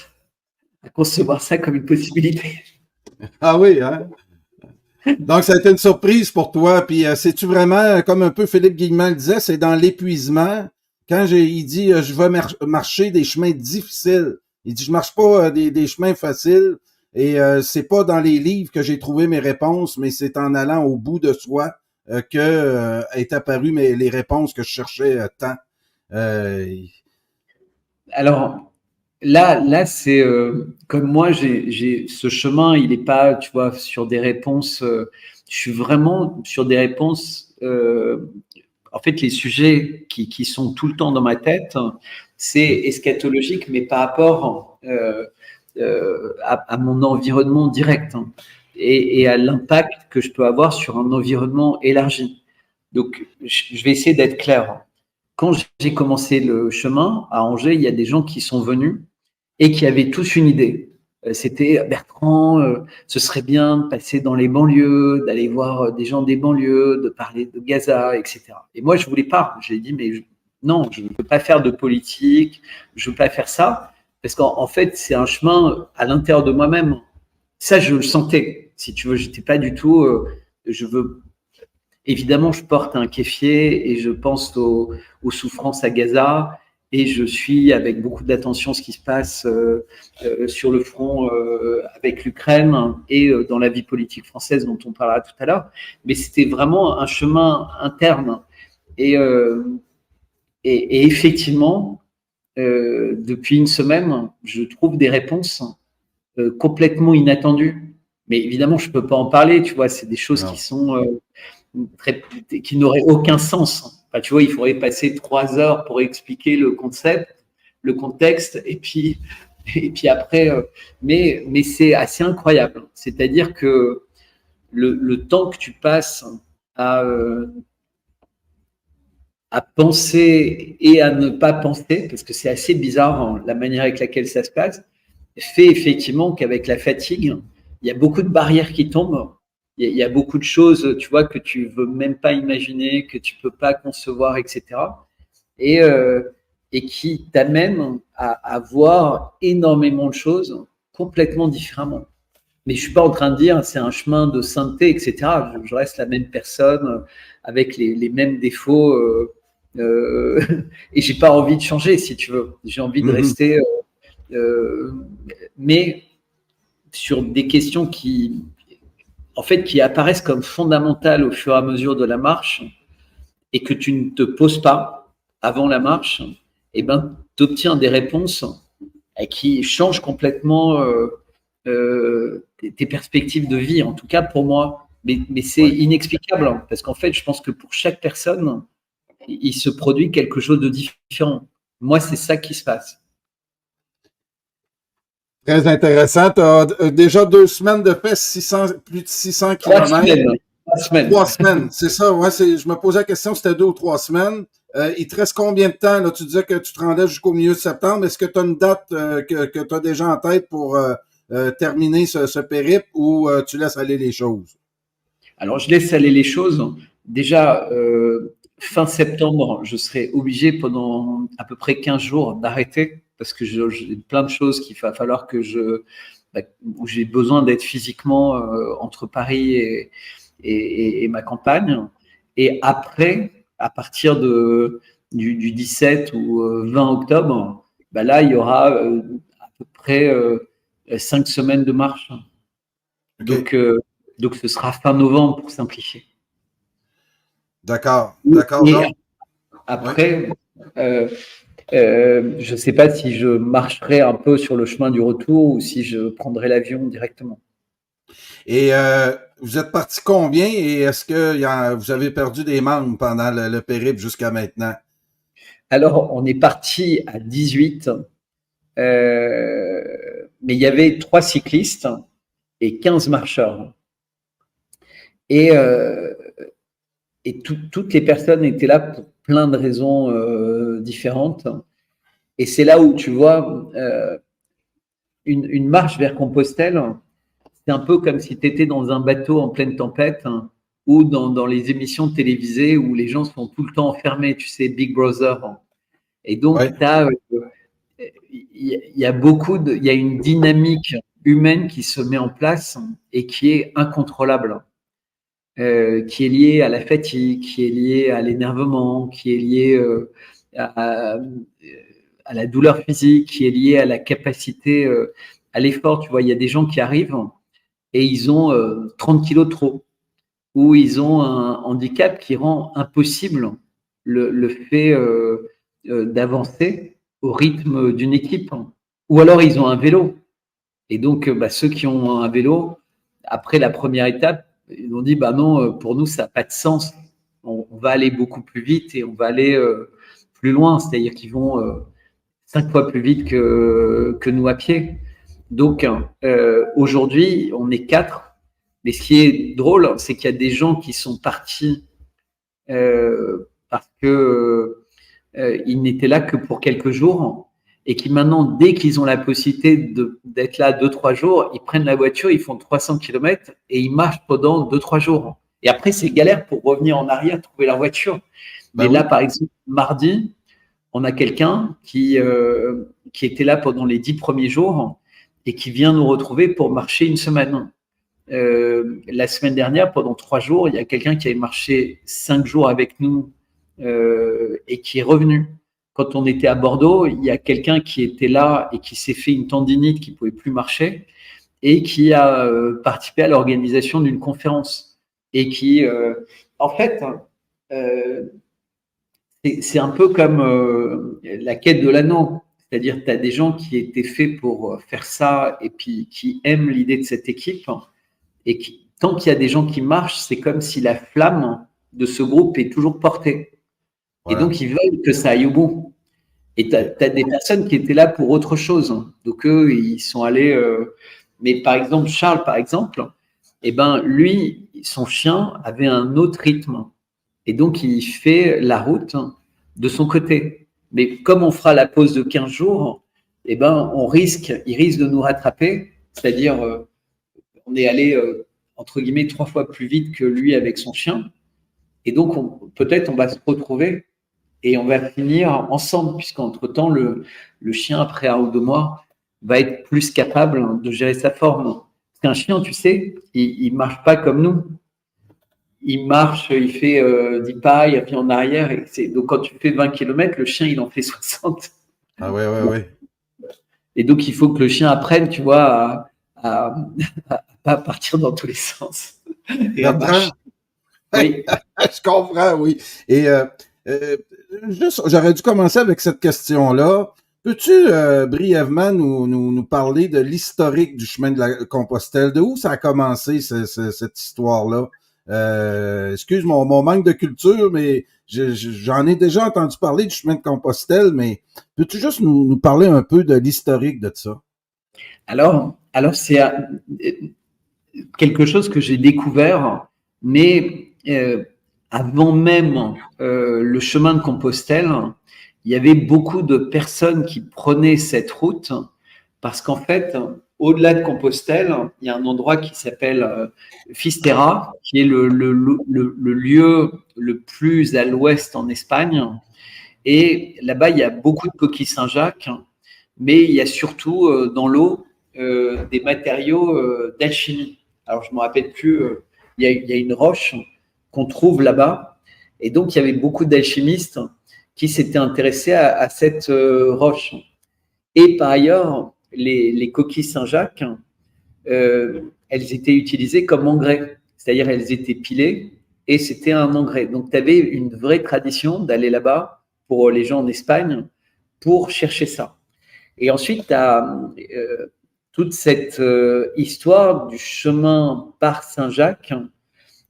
A: à concevoir ça comme une possibilité.
B: Ah oui, hein? Donc, ça a été une surprise pour toi. Puis, c'est-tu vraiment, comme un peu Philippe Guillemot le disait, c'est dans l'épuisement. Quand il dit, je vais marcher des chemins difficiles. Il dit, je marche pas des chemins faciles. Et c'est pas dans les livres que j'ai trouvé mes réponses, mais c'est en allant au bout de soi que est apparu les réponses que je cherchais tant. Euh,
A: Alors, là c'est comme moi, j'ai ce chemin, il n'est pas, tu vois, sur des réponses. Je suis vraiment sur des réponses. En fait, les sujets qui sont tout le temps dans ma tête, c'est eschatologique, mais par rapport à mon environnement direct, hein, et à l'impact que je peux avoir sur un environnement élargi. Donc, je vais essayer d'être clair. Quand j'ai commencé le chemin à Angers, il y a des gens qui sont venus et qui avaient tous une idée. C'était Bertrand, ce serait bien de passer dans les banlieues, d'aller voir des gens des banlieues, de parler de Gaza, etc. Et moi, je voulais pas. J'ai dit, mais non, je ne veux pas faire de politique, je ne veux pas faire ça, parce qu'en fait, c'est un chemin à l'intérieur de moi-même. Ça, je le sentais. Si tu veux, j'étais pas du tout. Je veux. Évidemment, je porte un kéfier et je pense aux souffrances à Gaza et je suis avec beaucoup d'attention ce qui se passe sur le front avec l'Ukraine et dans la vie politique française dont on parlera tout à l'heure. Mais c'était vraiment un chemin interne. Et effectivement, depuis une semaine, je trouve des réponses complètement inattendues. Mais évidemment, je ne peux pas en parler, tu vois, c'est des choses qui sont qui n'auraient aucun sens. Enfin, tu vois, il faudrait passer 3 heures pour expliquer le concept, le contexte, et puis après, mais c'est assez incroyable. C'est-à-dire que le temps que tu passes à penser et à ne pas penser, parce que c'est assez bizarre hein, la manière avec laquelle ça se passe, fait effectivement qu'avec la fatigue, il y a beaucoup de barrières qui tombent. Il y a beaucoup de choses, tu vois, que tu veux même pas imaginer, que tu peux pas concevoir, etc. Et qui t'amènent à voir énormément de choses complètement différemment. Mais je suis pas en train de dire c'est un chemin de sainteté, etc. Je reste la même personne avec les mêmes défauts et j'ai pas envie de changer, si tu veux. J'ai envie de rester, mais sur des questions qui apparaissent comme fondamentales au fur et à mesure de la marche et que tu ne te poses pas avant la marche, eh ben, tu obtiens des réponses qui changent complètement tes perspectives de vie, en tout cas pour moi. Mais c'est inexplicable, hein, parce qu'en fait, je pense que pour chaque personne, il se produit quelque chose de différent. Moi, c'est ça qui se passe.
B: Très intéressant. Tu as déjà 2 semaines de fait, plus de 600 km. 3 semaines, c'est ça. Ouais, je me posais la question, c'était 2 ou 3 semaines. Il te reste combien de temps? Là, tu disais que tu te rendais jusqu'au milieu de septembre. Est-ce que tu as une date que tu as déjà en tête pour terminer ce périple ou tu laisses aller les choses?
A: Alors, je laisse aller les choses. Déjà, fin septembre, je serai obligé pendant à peu près 15 jours d'arrêter parce que j'ai plein de choses qu'il va falloir que où j'ai besoin d'être physiquement entre Paris et ma campagne. Et après, à partir du 17 ou 20 octobre, là, il y aura à peu près 5 semaines de marche. Okay. Donc, ce sera fin novembre pour simplifier.
B: D'accord. Donc,
A: après, je ne sais pas si je marcherai un peu sur le chemin du retour ou si je prendrai l'avion directement.
B: Et vous êtes parti combien et est-ce que vous avez perdu des membres pendant le périple jusqu'à maintenant?
A: Alors, on est parti à 18, mais il y avait 3 cyclistes et 15 marcheurs. Et toutes les personnes étaient là pour plein de raisons différentes. Et c'est là où tu vois une marche vers Compostelle, c'est un peu comme si tu étais dans un bateau en pleine tempête hein, ou dans les émissions télévisées où les gens sont tout le temps enfermés, tu sais, Big Brother. Hein. Et donc, il y a une dynamique humaine qui se met en place et qui est incontrôlable. Qui est lié à la fatigue, qui est lié à l'énervement, qui est lié à la douleur physique, qui est lié à la capacité à l'effort. Tu vois, il y a des gens qui arrivent et ils ont 30 kilos de trop, ou ils ont un handicap qui rend impossible le fait d'avancer au rythme d'une équipe, ou alors ils ont un vélo. Et donc, ceux qui ont un vélo, après la première étape, ils ont dit, non, pour nous, ça n'a pas de sens. On va aller beaucoup plus vite et on va aller plus loin. C'est-à-dire qu'ils vont 5 fois plus vite que nous à pied. Donc, aujourd'hui, on est 4. Mais ce qui est drôle, c'est qu'il y a des gens qui sont partis parce que ils n'étaient là que pour quelques jours et qui maintenant, dès qu'ils ont la possibilité d'être là 2-3 jours, ils prennent la voiture, ils font 300 km et ils marchent pendant 2-3 jours. Et après, c'est galère pour revenir en arrière, trouver leur voiture. Mais là, par exemple, mardi, on a quelqu'un qui était là pendant les 10 premiers jours et qui vient nous retrouver pour marcher une semaine. La semaine dernière, pendant 3 jours, il y a quelqu'un qui avait marché 5 jours avec nous et qui est revenu. quand on était à Bordeaux, il y a quelqu'un qui était là et qui s'est fait une tendinite, qui ne pouvait plus marcher, et qui a participé à l'organisation d'une conférence. Et qui, en fait, c'est un peu comme la quête de l'anneau. C'est-à-dire, tu as des gens qui étaient faits pour faire ça et puis qui aiment l'idée de cette équipe. Et qui, tant qu'il y a des gens qui marchent, c'est comme si la flamme de ce groupe est toujours portée. Ouais. Et donc, ils veulent que ça aille au bout. Et tu as des personnes qui étaient là pour autre chose. Donc, eux, ils sont allés… mais par exemple, Charles, par exemple, eh ben, lui, son chien avait un autre rythme. Et donc, il fait la route de son côté. Mais comme on fera la pause de 15 jours, eh ben, il risque de nous rattraper. C'est-à-dire, on est allé, entre guillemets, 3 fois plus vite que lui avec son chien. Et donc, peut-être on va se retrouver et on va finir ensemble, puisqu'entre-temps, le chien, après 1 ou 2 mois, va être plus capable de gérer sa forme. Parce qu'un chien, tu sais, il ne marche pas comme nous. Il marche, il fait 10 pas, il revient en arrière. Donc, quand tu fais 20 km, le chien, il en fait 60.
B: Ah ouais.
A: Et donc, il faut que le chien apprenne, tu vois, à pas partir dans tous les sens.
B: Et à marcher. Oui. Je comprends, oui. Et juste, j'aurais dû commencer avec cette question-là. Peux-tu brièvement nous parler de l'historique du chemin de la Compostelle? De où ça a commencé, cette histoire-là? Excuse mon manque de culture, mais j'en ai déjà entendu parler du chemin de Compostelle, mais peux-tu juste nous parler un peu de l'historique de ça?
A: Alors c'est quelque chose que j'ai découvert, mais avant même le chemin de Compostelle, il y avait beaucoup de personnes qui prenaient cette route parce qu'en fait, au-delà de Compostelle, il y a un endroit qui s'appelle Fisterra, qui est le lieu le plus à l'ouest en Espagne. Et là-bas, il y a beaucoup de coquilles Saint-Jacques, mais il y a surtout dans l'eau des matériaux d'alchimie. Alors, je ne me rappelle plus, il y a une roche qu'on trouve là-bas. Et donc, il y avait beaucoup d'alchimistes qui s'étaient intéressés à cette roche. Et par ailleurs, les coquilles Saint-Jacques, elles étaient utilisées comme engrais. C'est-à-dire, elles étaient pilées et c'était un engrais. Donc, tu avais une vraie tradition d'aller là-bas pour les gens en Espagne pour chercher ça. Et ensuite, tu as toute cette histoire du chemin par Saint-Jacques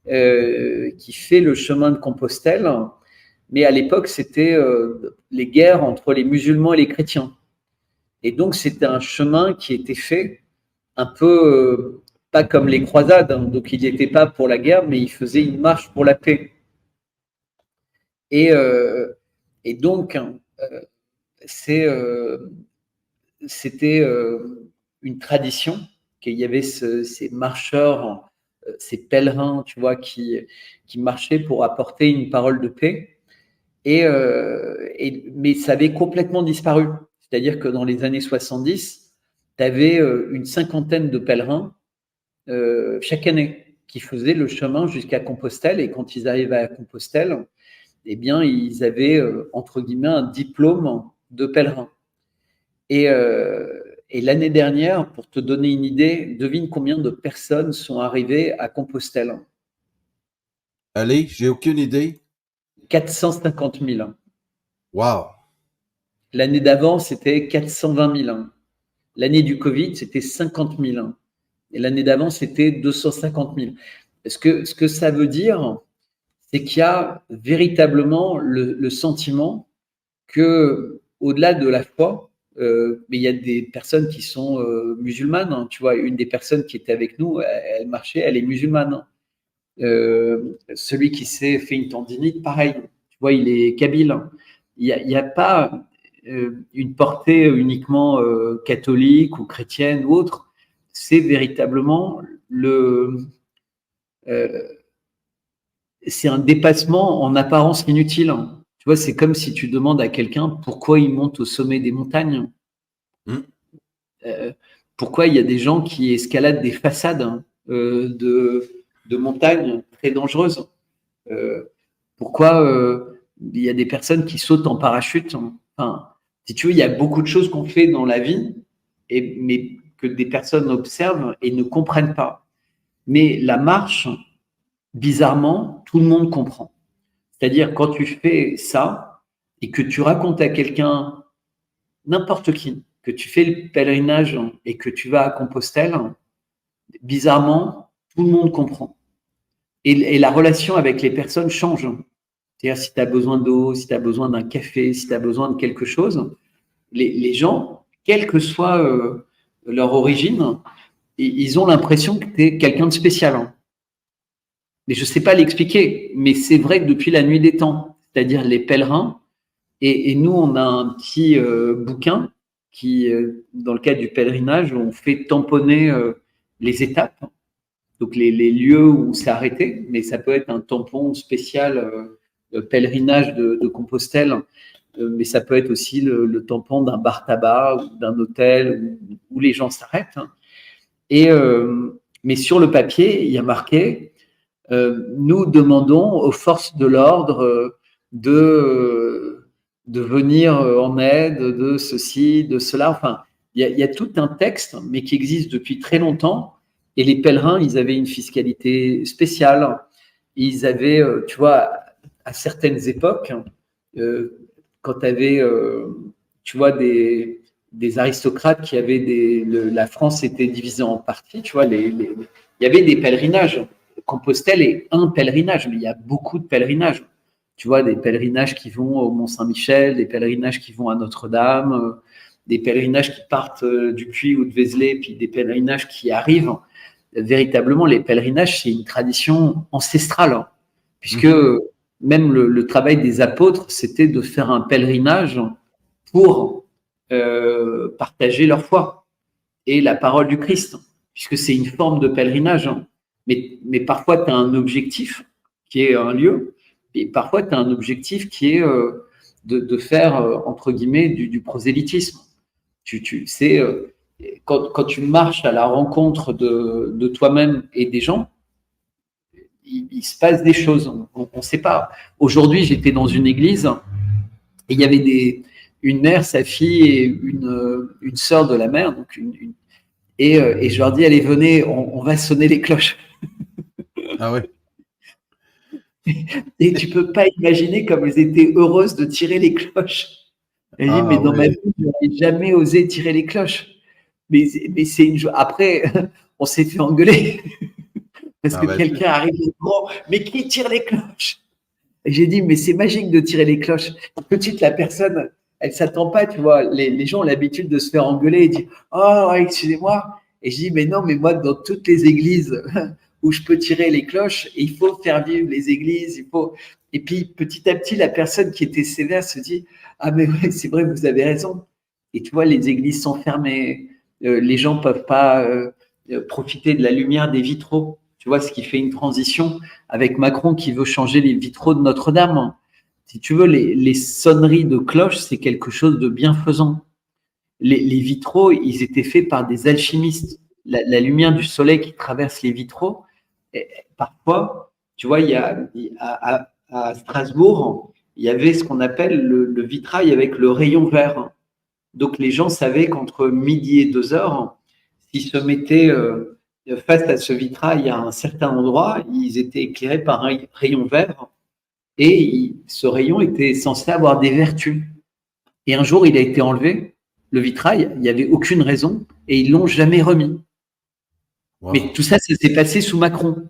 A: qui fait le chemin de Compostelle. Mais à l'époque, c'était les guerres entre les musulmans et les chrétiens. Et donc, c'était un chemin qui était fait un peu pas comme les croisades. Hein. Donc, il n'était pas pour la guerre, mais il faisait une marche pour la paix. Et donc, c'était une tradition qu'il y avait ces marcheurs, ces pèlerins, tu vois, qui marchaient pour apporter une parole de paix. Mais ça avait complètement disparu. C'est-à-dire que dans les années 70, tu avais une 50aine de pèlerins chaque année qui faisaient le chemin jusqu'à Compostelle. Et quand ils arrivaient à Compostelle, eh bien, ils avaient, entre guillemets, un diplôme de pèlerin. Et l'année dernière, pour te donner une idée, devine combien de personnes sont arrivées à Compostelle?
B: Allez, j'ai aucune idée.
A: 450 000.
B: Wow!
A: L'année d'avant, c'était 420 000. L'année du Covid, c'était 50 000. Et l'année d'avant, c'était 250 000. Ce que ça veut dire, c'est qu'il y a véritablement le sentiment que, au-delà de la foi, mais il y a des personnes qui sont musulmanes. Hein. Tu vois, une des personnes qui était avec nous, elle marchait, elle est musulmane. Celui qui s'est fait une tendinite, pareil. Tu vois, il est kabyle. Il n'y a pas une portée uniquement catholique ou chrétienne ou autre. C'est véritablement c'est un dépassement en apparence inutile. Tu vois, c'est comme si tu demandes à quelqu'un pourquoi il monte au sommet des montagnes. Pourquoi il y a des gens qui escaladent des façades de montagnes très dangereuses. Pourquoi il y a des personnes qui sautent en parachute.
C: Enfin, si tu veux, il y a beaucoup de choses qu'on fait dans la vie, mais que des personnes observent et ne comprennent pas. Mais la marche, bizarrement, tout le monde comprend. C'est-à-dire, quand tu fais ça et que tu racontes à quelqu'un, n'importe qui, que tu fais le pèlerinage et que tu vas à Compostelle, bizarrement, tout le monde comprend. Et la relation avec les personnes change. C'est-à-dire, si tu as besoin d'eau, si tu as besoin d'un café, si tu as besoin de quelque chose, les gens, quelle que soit leur origine, ils ont l'impression que tu es quelqu'un de spécial. Mais je ne sais pas l'expliquer, mais c'est vrai que depuis la nuit des temps, c'est-à-dire les pèlerins, et nous, on a un petit bouquin qui, dans le cadre du pèlerinage, on fait tamponner les étapes, donc les lieux où c'est arrêté, mais ça peut être un tampon spécial pèlerinage de Compostelle, mais ça peut être aussi le tampon d'un bar tabac ou d'un hôtel où les gens s'arrêtent. Et, mais sur le papier, il y a marqué nous demandons aux forces de l'ordre de venir en aide de ceci, de cela. Enfin, il y a tout un texte, mais qui existe depuis très longtemps. Et les pèlerins, ils avaient une fiscalité spéciale. Ils avaient, tu vois, à certaines époques, quand tu avais, tu vois, des aristocrates qui avaient la France était divisée en parties, tu vois, il y avait des pèlerinages. Compostelle est un pèlerinage, mais il y a beaucoup de pèlerinages. Tu vois, des pèlerinages qui vont au Mont-Saint-Michel, des pèlerinages qui vont à Notre-Dame, des pèlerinages qui partent du Puy ou de Vézelay, puis des pèlerinages qui arrivent. Véritablement, les pèlerinages, c'est une tradition ancestrale, puisque même le travail des apôtres, c'était de faire un pèlerinage pour partager leur foi et la parole du Christ, puisque c'est une forme de pèlerinage. Mais parfois, tu as un objectif qui est un lieu, et parfois, tu as un objectif qui est de faire, entre guillemets, du prosélytisme. Tu sais, quand tu marches à la rencontre de toi-même et des gens, il se passe des choses. On ne sait pas. Aujourd'hui, j'étais dans une église et il y avait une mère, sa fille et une sœur de la mère. Donc et je leur dis, allez, venez, on va sonner les cloches.
B: Ah ouais.
C: Et tu peux pas imaginer comme elles étaient heureuses de tirer les cloches. Elle dit, mais dans ma vie, je n'aurais jamais osé tirer les cloches. Mais c'est une joie. Après, on s'est fait engueuler parce que quelqu'un arrive au grand, mais qui tire les cloches? Et j'ai dit, mais c'est magique de tirer les cloches. Tout de suite, la personne, elle s'attend pas, tu vois. Les gens ont l'habitude de se faire engueuler et dire, oh, excusez-moi. Et je dis, mais non, mais moi, dans toutes les églises où je peux tirer les cloches, et il faut faire vivre les églises, il faut. Et puis, petit à petit, la personne qui était sévère se dit, ah, mais ouais, c'est vrai, vous avez raison. Et tu vois, les églises sont fermées, les gens peuvent pas profiter de la lumière des vitraux. Tu vois, ce qui fait une transition avec Macron qui veut changer les vitraux de Notre-Dame. Si tu veux, les sonneries de cloches, c'est quelque chose de bienfaisant. Les vitraux, ils étaient faits par des alchimistes. La lumière du soleil qui traverse les vitraux, et parfois, tu vois, à Strasbourg, il y avait ce qu'on appelle le vitrail avec le rayon vert. Donc, les gens savaient qu'entre midi et 2 heures, s'ils se mettaient face à ce vitrail à un certain endroit, ils étaient éclairés par un rayon vert et ce rayon était censé avoir des vertus. Et un jour, il a été enlevé, le vitrail, il n'y avait aucune raison et ils ne l'ont jamais remis. Wow. Mais tout ça, ça s'est passé sous Macron.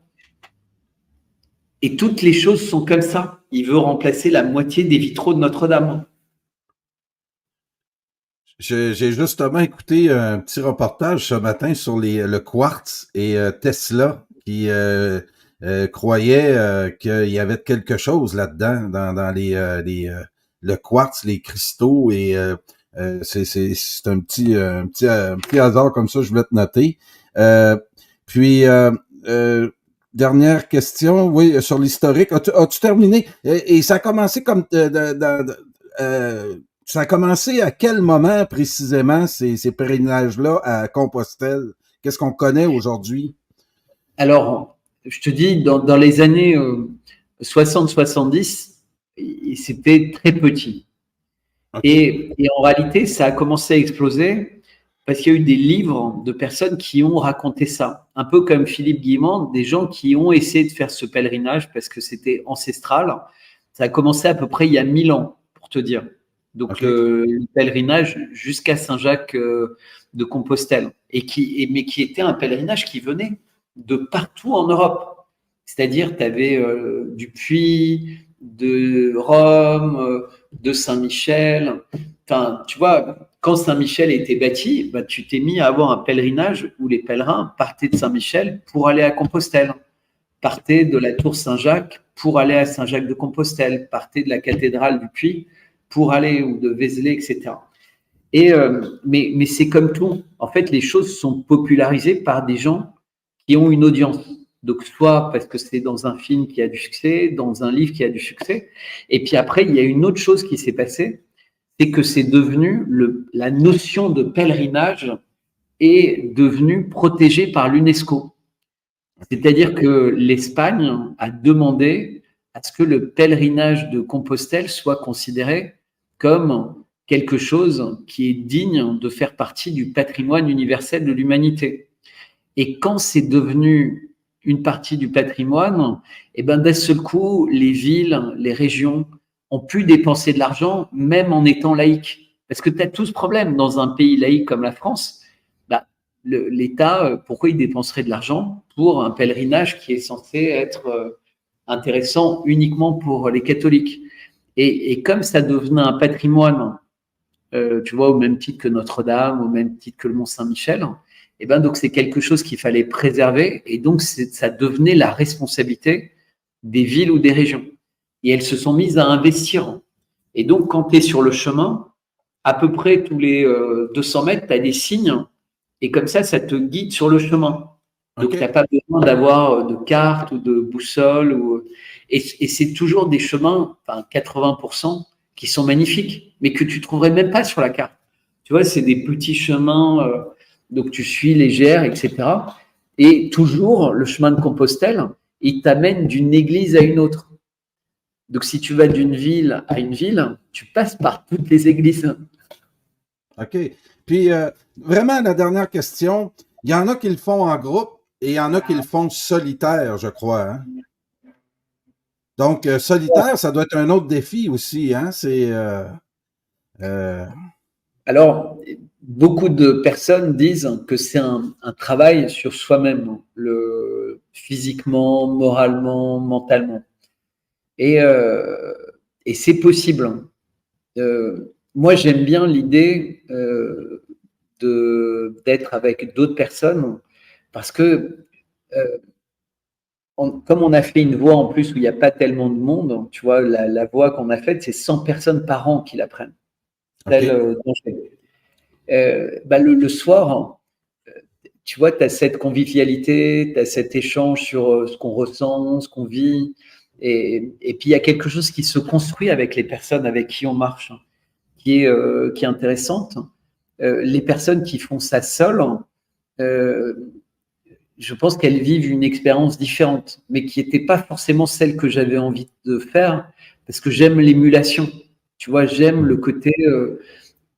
C: Et toutes les choses sont comme ça. Il veut remplacer la moitié des vitraux de Notre-Dame.
B: J'ai justement écouté un petit reportage ce matin sur le quartz et Tesla qui croyait qu'il y avait quelque chose là-dedans dans le quartz, les cristaux et c'est un petit hasard comme ça, je voulais te noter. Puis dernière question, oui, sur l'historique. As-tu terminé? Et ça a commencé comme ça a commencé à quel moment précisément ces pèlerinages-là à Compostelle? Qu'est-ce qu'on connaît aujourd'hui?
C: Alors, je te dis, dans les années 60-70, c'était très petit. Et en réalité, ça a commencé à exploser parce qu'il y a eu des livres de personnes qui ont raconté ça. Un peu comme Philippe Guillemont, des gens qui ont essayé de faire ce pèlerinage parce que c'était ancestral. Ça a commencé à peu près il y a 1000 ans, pour te dire. Donc, le pèlerinage jusqu'à Saint-Jacques de Compostelle. Mais qui était un pèlerinage qui venait de partout en Europe. C'est-à-dire, tu avais du Puy, de Rome, de Saint-Michel. Enfin, tu vois, quand Saint-Michel a été bâti, bah, tu t'es mis à avoir un pèlerinage où les pèlerins partaient de Saint-Michel pour aller à Compostelle, partaient de la tour Saint-Jacques pour aller à Saint-Jacques de Compostelle, partaient de la cathédrale du Puy pour aller, ou de Vézelay, etc. Mais c'est comme tout. En fait, les choses sont popularisées par des gens qui ont une audience. Donc, soit parce que c'est dans un film qui a du succès, dans un livre qui a du succès. Et puis après, il y a une autre chose qui s'est passée, c'est que c'est devenu la notion de pèlerinage est devenue protégée par l'UNESCO. C'est-à-dire que l'Espagne a demandé à ce que le pèlerinage de Compostelle soit considéré comme quelque chose qui est digne de faire partie du patrimoine universel de l'humanité. Et quand c'est devenu une partie du patrimoine, et ben d'un seul coup, les villes, les régions ont pu dépenser de l'argent, même en étant laïques. Parce que tu as tout ce problème dans un pays laïque comme la France. Bah, l'État, pourquoi il dépenserait de l'argent pour un pèlerinage qui est censé être intéressant uniquement pour les catholiques? Et comme ça devenait un patrimoine, tu vois, au même titre que Notre-Dame, au même titre que le Mont-Saint-Michel, et ben donc c'est quelque chose qu'il fallait préserver, et donc ça devenait la responsabilité des villes ou des régions. Et elles se sont mises à investir. Et donc quand tu es sur le chemin, à peu près tous les 200 mètres, tu as des signes, et comme ça te guide sur le chemin. Donc tu n'as pas besoin d'avoir de carte ou de boussole. Et c'est toujours des chemins, enfin 80%, qui sont magnifiques, mais que tu ne trouverais même pas sur la carte. Tu vois, c'est des petits chemins, donc tu suis les GR, etc. Et toujours, le chemin de Compostelle, il t'amène d'une église à une autre. Donc si tu vas d'une ville à une ville, tu passes par toutes les églises.
B: OK. Puis, vraiment, la dernière question, il y en a qui le font en groupe et il y en a qui le font solitaire, je crois. Hein? Donc, solitaire, ça doit être un autre défi aussi. Hein?
C: Alors, beaucoup de personnes disent que c'est un travail sur soi-même, physiquement, moralement, mentalement. Et c'est possible. Moi, j'aime bien l'idée d'être avec d'autres personnes parce que comme on a fait une voix en plus où il n'y a pas tellement de monde, tu vois, la voix qu'on a faite, c'est 100 personnes par an qui la prennent.
B: Okay.
C: Le soir, tu vois, tu as cette convivialité, tu as cet échange sur ce qu'on ressent, ce qu'on vit. Et puis, il y a quelque chose qui se construit avec les personnes avec qui on marche, qui est intéressante. Les personnes qui font ça seules, je pense qu'elles vivent une expérience différente, mais qui n'était pas forcément celle que j'avais envie de faire, parce que j'aime l'émulation. Tu vois, j'aime le côté,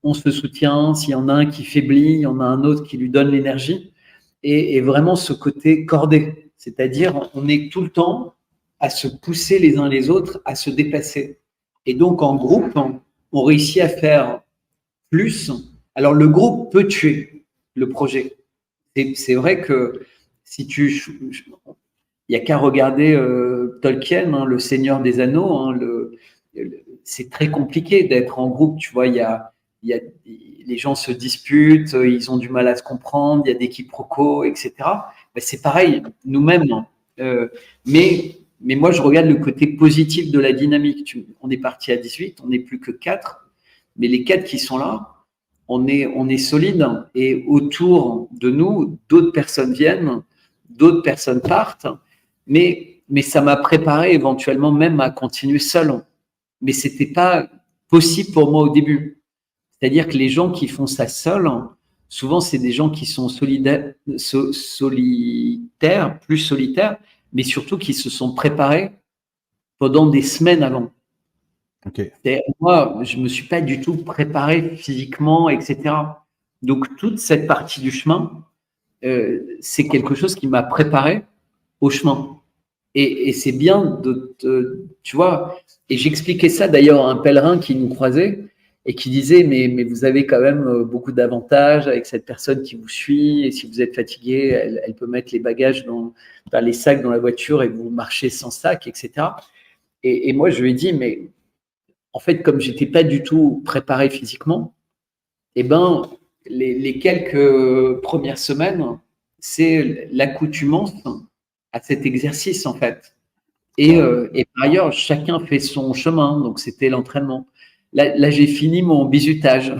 C: on se soutient, s'il y en a un qui faiblit, il y en a un autre qui lui donne l'énergie, et vraiment ce côté cordé, c'est-à-dire on est tout le temps à se pousser les uns les autres, à se dépasser. Et donc en groupe, on réussit à faire plus. Alors le groupe peut tuer le projet. C'est vrai que si il n'y a qu'à regarder Tolkien, hein, le Seigneur des Anneaux, hein, c'est très compliqué d'être en groupe, tu vois, les gens se disputent, ils ont du mal à se comprendre, il y a des quiproquos, etc. Ben, c'est pareil, nous-mêmes. Mais moi, je regarde le côté positif de la dynamique. On est parti à 18, on n'est plus que 4, mais les 4 qui sont là, on est solide, et autour de nous, d'autres personnes viennent, d'autres personnes partent, mais ça m'a préparé éventuellement même à continuer seul. Mais c'était pas possible pour moi au début. C'est-à-dire que les gens qui font ça seuls, souvent c'est des gens qui sont solitaires, plus solitaires, mais surtout qui se sont préparés pendant des semaines avant.
B: OK.
C: Moi, je me suis pas du tout préparé physiquement, etc. Donc, toute cette partie du chemin, c'est quelque chose qui m'a préparé au chemin. Et c'est bien tu vois, et j'expliquais ça d'ailleurs à un pèlerin qui nous croisait et qui disait, mais vous avez quand même beaucoup d'avantages avec cette personne qui vous suit, et si vous êtes fatigué, elle peut mettre les bagages les sacs dans la voiture et vous marchez sans sac, etc. Et moi, je lui ai dit, mais en fait, comme j'étais pas du tout préparé physiquement, eh ben, les quelques premières semaines, c'est l'accoutumance à cet exercice, en fait. Et par ailleurs, chacun fait son chemin, donc c'était l'entraînement. Là, j'ai fini mon bizutage.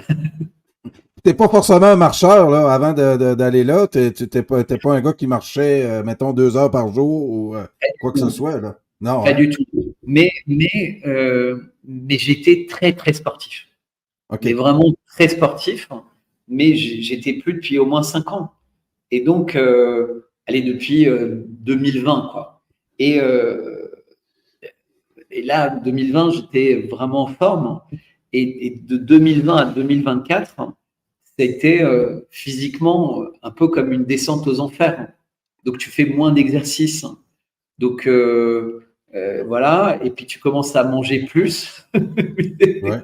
B: T'es pas forcément un marcheur là, avant d'aller là. T'es pas un gars qui marchait, mettons, 2 heures par jour ou quoi que ce soit. Là. Non,
C: Pas
B: hein?
C: du tout. Mais j'étais très, très sportif. Mais
B: OK.
C: vraiment très sportif. Mais j'étais plus depuis au moins 5 ans. Et donc, allez, depuis 2020, quoi. Et là, 2020, j'étais vraiment en forme. Et de 2020 à 2024, c'était physiquement un peu comme une descente aux enfers. Donc, tu fais moins d'exercices. Donc, voilà. Et puis, tu commences à manger plus.
B: Ouais.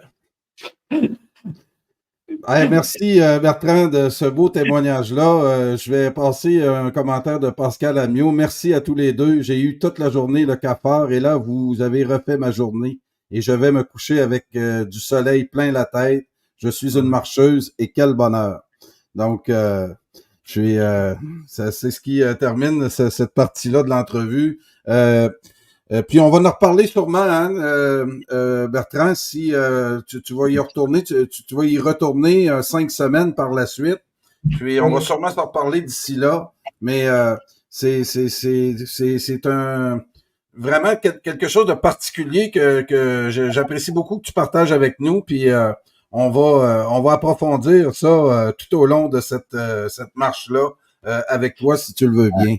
B: Hey, merci Bertrand de ce beau témoignage-là. Je vais passer un commentaire de Pascal Amiot. Merci à tous les deux. J'ai eu toute la journée le cafard et là, vous avez refait ma journée et je vais me coucher avec du soleil plein la tête. Je suis une marcheuse et quel bonheur. Donc, je suis, c'est ce qui termine cette partie-là de l'entrevue. Puis on va en reparler sûrement, hein, Bertrand, si tu vas y retourner, tu vas y retourner 5 semaines par la suite. Puis on va sûrement s'en reparler d'ici là. Mais c'est un vraiment quelque chose de particulier que j'apprécie beaucoup que tu partages avec nous. Puis on va approfondir ça tout au long de cette marche-là avec toi, si tu le veux bien.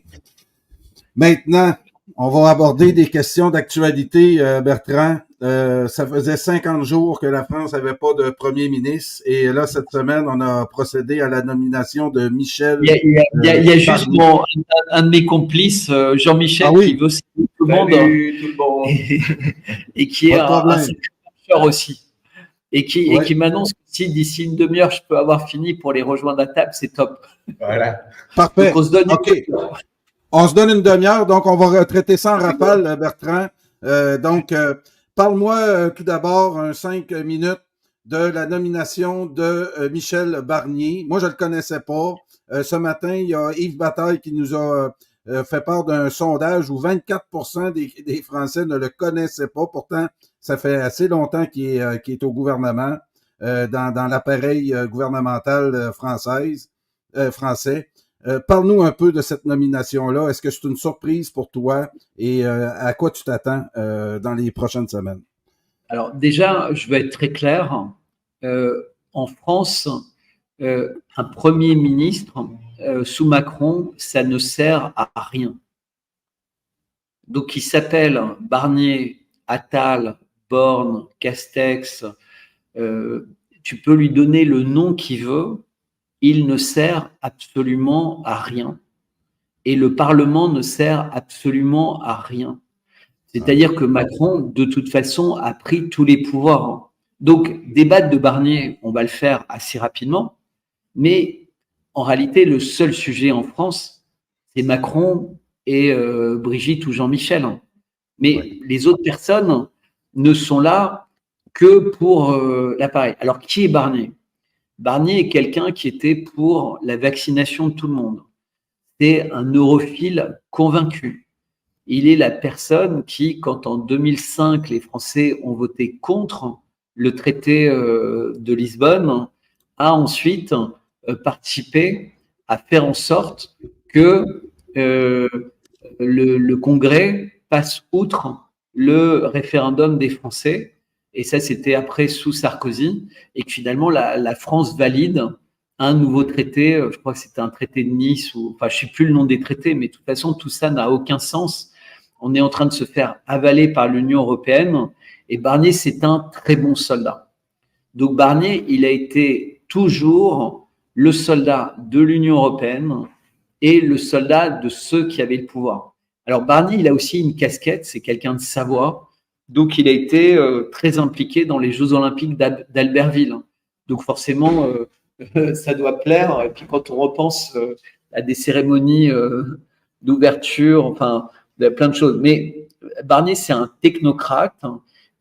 B: Maintenant, on va aborder des questions d'actualité, Bertrand. Ça faisait 50 jours que la France n'avait pas de premier ministre et là, cette semaine, on a procédé à la nomination de Michel
C: Il y a juste
B: Barnier.
C: un de mes complices, Jean-Michel,
B: Ah oui.
C: qui veut saluer tout le monde.
D: Salut tout le monde.
C: Et qui est
B: Pas de
C: un
B: problème.
C: sacré marcheur aussi. Et qui
B: Ouais.
C: m'annonce que si d'ici une demi-heure, je peux avoir fini pour les rejoindre à table, c'est top.
D: Voilà.
B: Parfait.
C: Donc, on se donne
B: OK. On se donne une demi-heure, donc on va traiter ça en rafale, Bertrand. Parle-moi tout d'abord 5 minutes de la nomination de Michel Barnier. Moi, je le connaissais pas. Ce matin, il y a Yves Bataille qui nous a fait part d'un sondage où 24% des Français ne le connaissaient pas. Pourtant, ça fait assez longtemps qu'il est au gouvernement, dans l'appareil gouvernemental français. Parle-nous un peu de cette nomination-là. Est-ce que c'est une surprise pour toi et à quoi tu t'attends dans les prochaines semaines?
C: Alors déjà, je vais être très clair. En France, un Premier ministre sous Macron, ça ne sert à rien. Donc, il s'appelle Barnier, Attal, Borne, Castex. Tu peux lui donner le nom qu'il veut. Il ne sert absolument à rien. Et le Parlement ne sert absolument à rien. C'est-à-dire que Macron, de toute façon, a pris tous les pouvoirs. Donc, débattre de Barnier, on va le faire assez rapidement. Mais en réalité, le seul sujet en France, c'est Macron et Brigitte ou Jean-Michel. Mais les autres personnes ne sont là que pour l'appareil. Alors, qui est Barnier ? Barnier est quelqu'un qui était pour la vaccination de tout le monde. C'est un europhile convaincu. Il est la personne qui, quand en 2005, les Français ont voté contre le traité de Lisbonne, a ensuite participé à faire en sorte que le Congrès passe outre le référendum des Français. Et ça, c'était après sous Sarkozy. Et que finalement, la France valide un nouveau traité. Je crois que c'était un traité de Nice. Enfin, je ne sais plus le nom des traités, mais de toute façon, tout ça n'a aucun sens. On est en train de se faire avaler par l'Union européenne Et Barnier, c'est un très bon soldat. Donc Barnier, il a été toujours le soldat de l'Union européenne et le soldat de ceux qui avaient le pouvoir. Alors Barnier, il a aussi une casquette, c'est quelqu'un de Savoie, donc il a été très impliqué dans les Jeux Olympiques d'Albertville. Donc forcément, ça doit plaire. Et puis quand on repense à des cérémonies d'ouverture, enfin, plein de choses. Mais Barnier, c'est un technocrate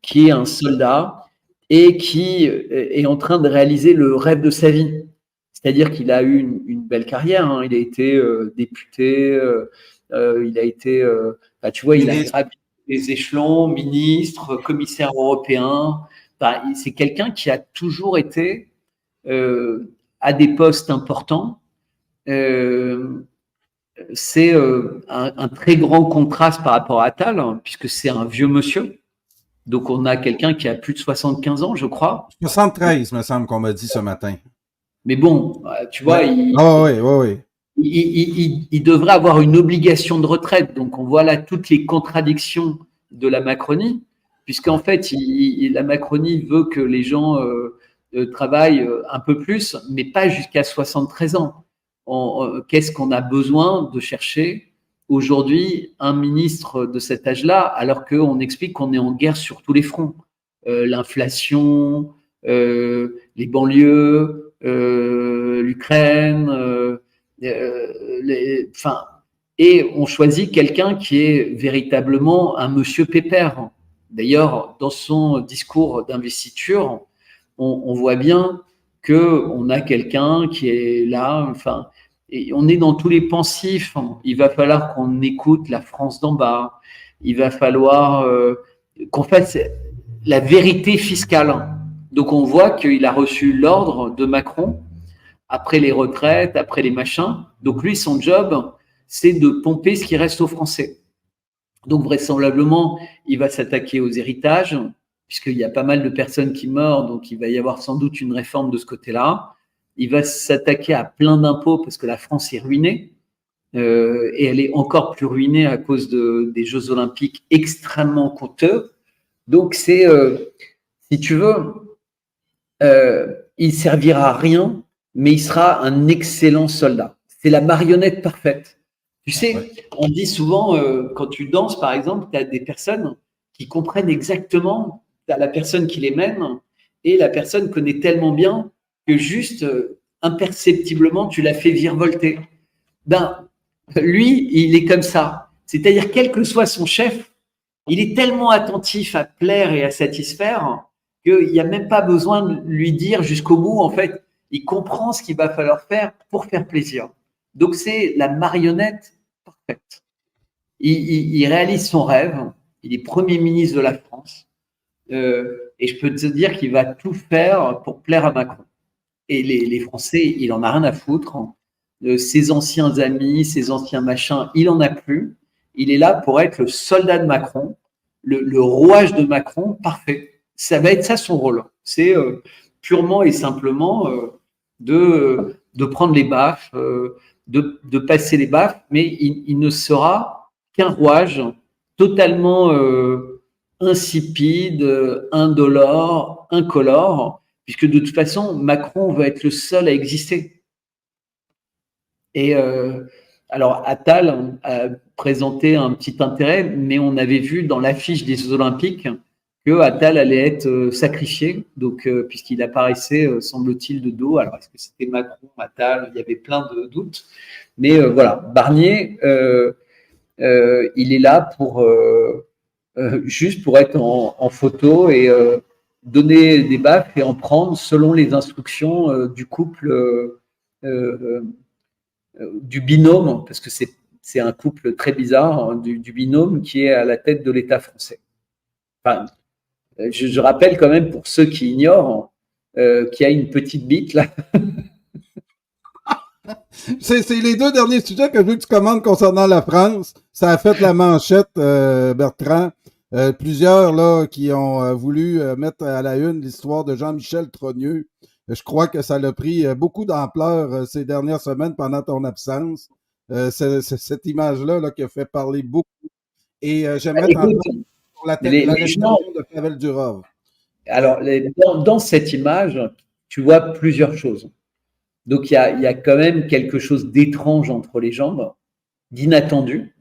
C: qui est un soldat et qui est en train de réaliser le rêve de sa vie. C'est-à-dire qu'il a eu une belle carrière. Hein. Il a été député, il a été, tu vois, il a gravi les échelons, ministre, commissaire européen. C'est quelqu'un qui a toujours été à des postes importants. C'est un très grand contraste par rapport à Attal, hein, puisque c'est un vieux monsieur. Donc, on a quelqu'un qui a plus de 75 ans, je crois.
B: 73, me semble qu'on m'a dit ce matin.
C: Mais bon, tu vois,
B: oui.
C: Il devrait avoir une obligation de retraite. Donc, on voit là toutes les contradictions de la Macronie, puisqu'en fait, la Macronie veut que les gens travaillent un peu plus, mais pas jusqu'à 73 ans. Qu'est-ce qu'on a besoin de chercher aujourd'hui un ministre de cet âge-là, alors qu'on explique qu'on est en guerre sur tous les fronts. L'inflation, les banlieues, l'Ukraine, et on choisit quelqu'un qui est véritablement un monsieur pépère. D'ailleurs, dans son discours d'investiture, on voit bien qu'on a quelqu'un qui est là, enfin, et on est dans tous les pensifs. Il va falloir qu'on écoute la France d'en bas. Il va falloir qu'on fasse la vérité fiscale. Donc, on voit qu'il a reçu l'ordre de Macron après les retraites, après les machins. Donc, lui, son job, c'est de pomper ce qui reste aux Français. Donc, vraisemblablement, il va s'attaquer aux héritages, puisqu'il y a pas mal de personnes qui meurent, donc il va y avoir sans doute une réforme de ce côté-là. Il va s'attaquer à plein d'impôts parce que la France est ruinée et elle est encore plus ruinée à cause des Jeux Olympiques extrêmement coûteux. Donc, c'est, si tu veux, il servira à rien, mais il sera un excellent soldat. C'est la marionnette parfaite. Tu sais, on dit souvent, quand tu danses, par exemple, tu as des personnes qui comprennent exactement, tu as la personne qui les mène et la personne connaît tellement bien que juste imperceptiblement, tu l'as fait virevolter. Ben, lui, il est comme ça. C'est-à-dire, quel que soit son chef, il est tellement attentif à plaire et à satisfaire qu'il n'y a même pas besoin de lui dire jusqu'au bout, en fait, il comprend ce qu'il va falloir faire pour faire plaisir. Donc, c'est la marionnette parfaite. Il réalise son rêve, il est Premier ministre de la France, et je peux te dire qu'il va tout faire pour plaire à Macron. Et les Français, il en a rien à foutre. Ses anciens amis, ses anciens machins, il en a plus. Il est là pour être le soldat de Macron, le rouage de Macron, parfait. Ça va être ça son rôle. C'est purement et simplement de prendre les baffes, de passer les baffes, mais il ne sera qu'un rouage totalement insipide, indolore, incolore, puisque de toute façon, Macron va être le seul à exister. Et alors, Attal a présenté un petit intérêt, mais on avait vu dans l'affiche des Jeux Olympiques que Attal allait être sacrifié, donc puisqu'il apparaissait, semble-t-il, de dos. Alors, est-ce que c'était Macron, Attal? Il y avait plein de doutes. Mais voilà, Barnier, il est là pour juste pour être en photo et donner des baffes et en prendre selon les instructions du couple, du binôme, parce que c'est un couple très bizarre, hein, du binôme qui est à la tête de l'État français. Enfin, je rappelle quand même pour ceux qui ignorent qu'il y a une petite bite là.
B: C'est les deux derniers sujets que je veux que tu commandes concernant la France. Ça a fait la manchette, Bertrand. Plusieurs là qui ont voulu mettre à la une l'histoire de Jean-Michel Trogneux. Je crois que ça a pris beaucoup d'ampleur ces dernières semaines pendant ton absence. C'est cette image-là là, qui a fait parler beaucoup. Et j'aimerais t'entendre l'arrestation de Pavel Durov.
C: Alors, dans cette image, tu vois plusieurs choses. Donc, il y a quand même quelque chose d'étrange entre les jambes, d'inattendu,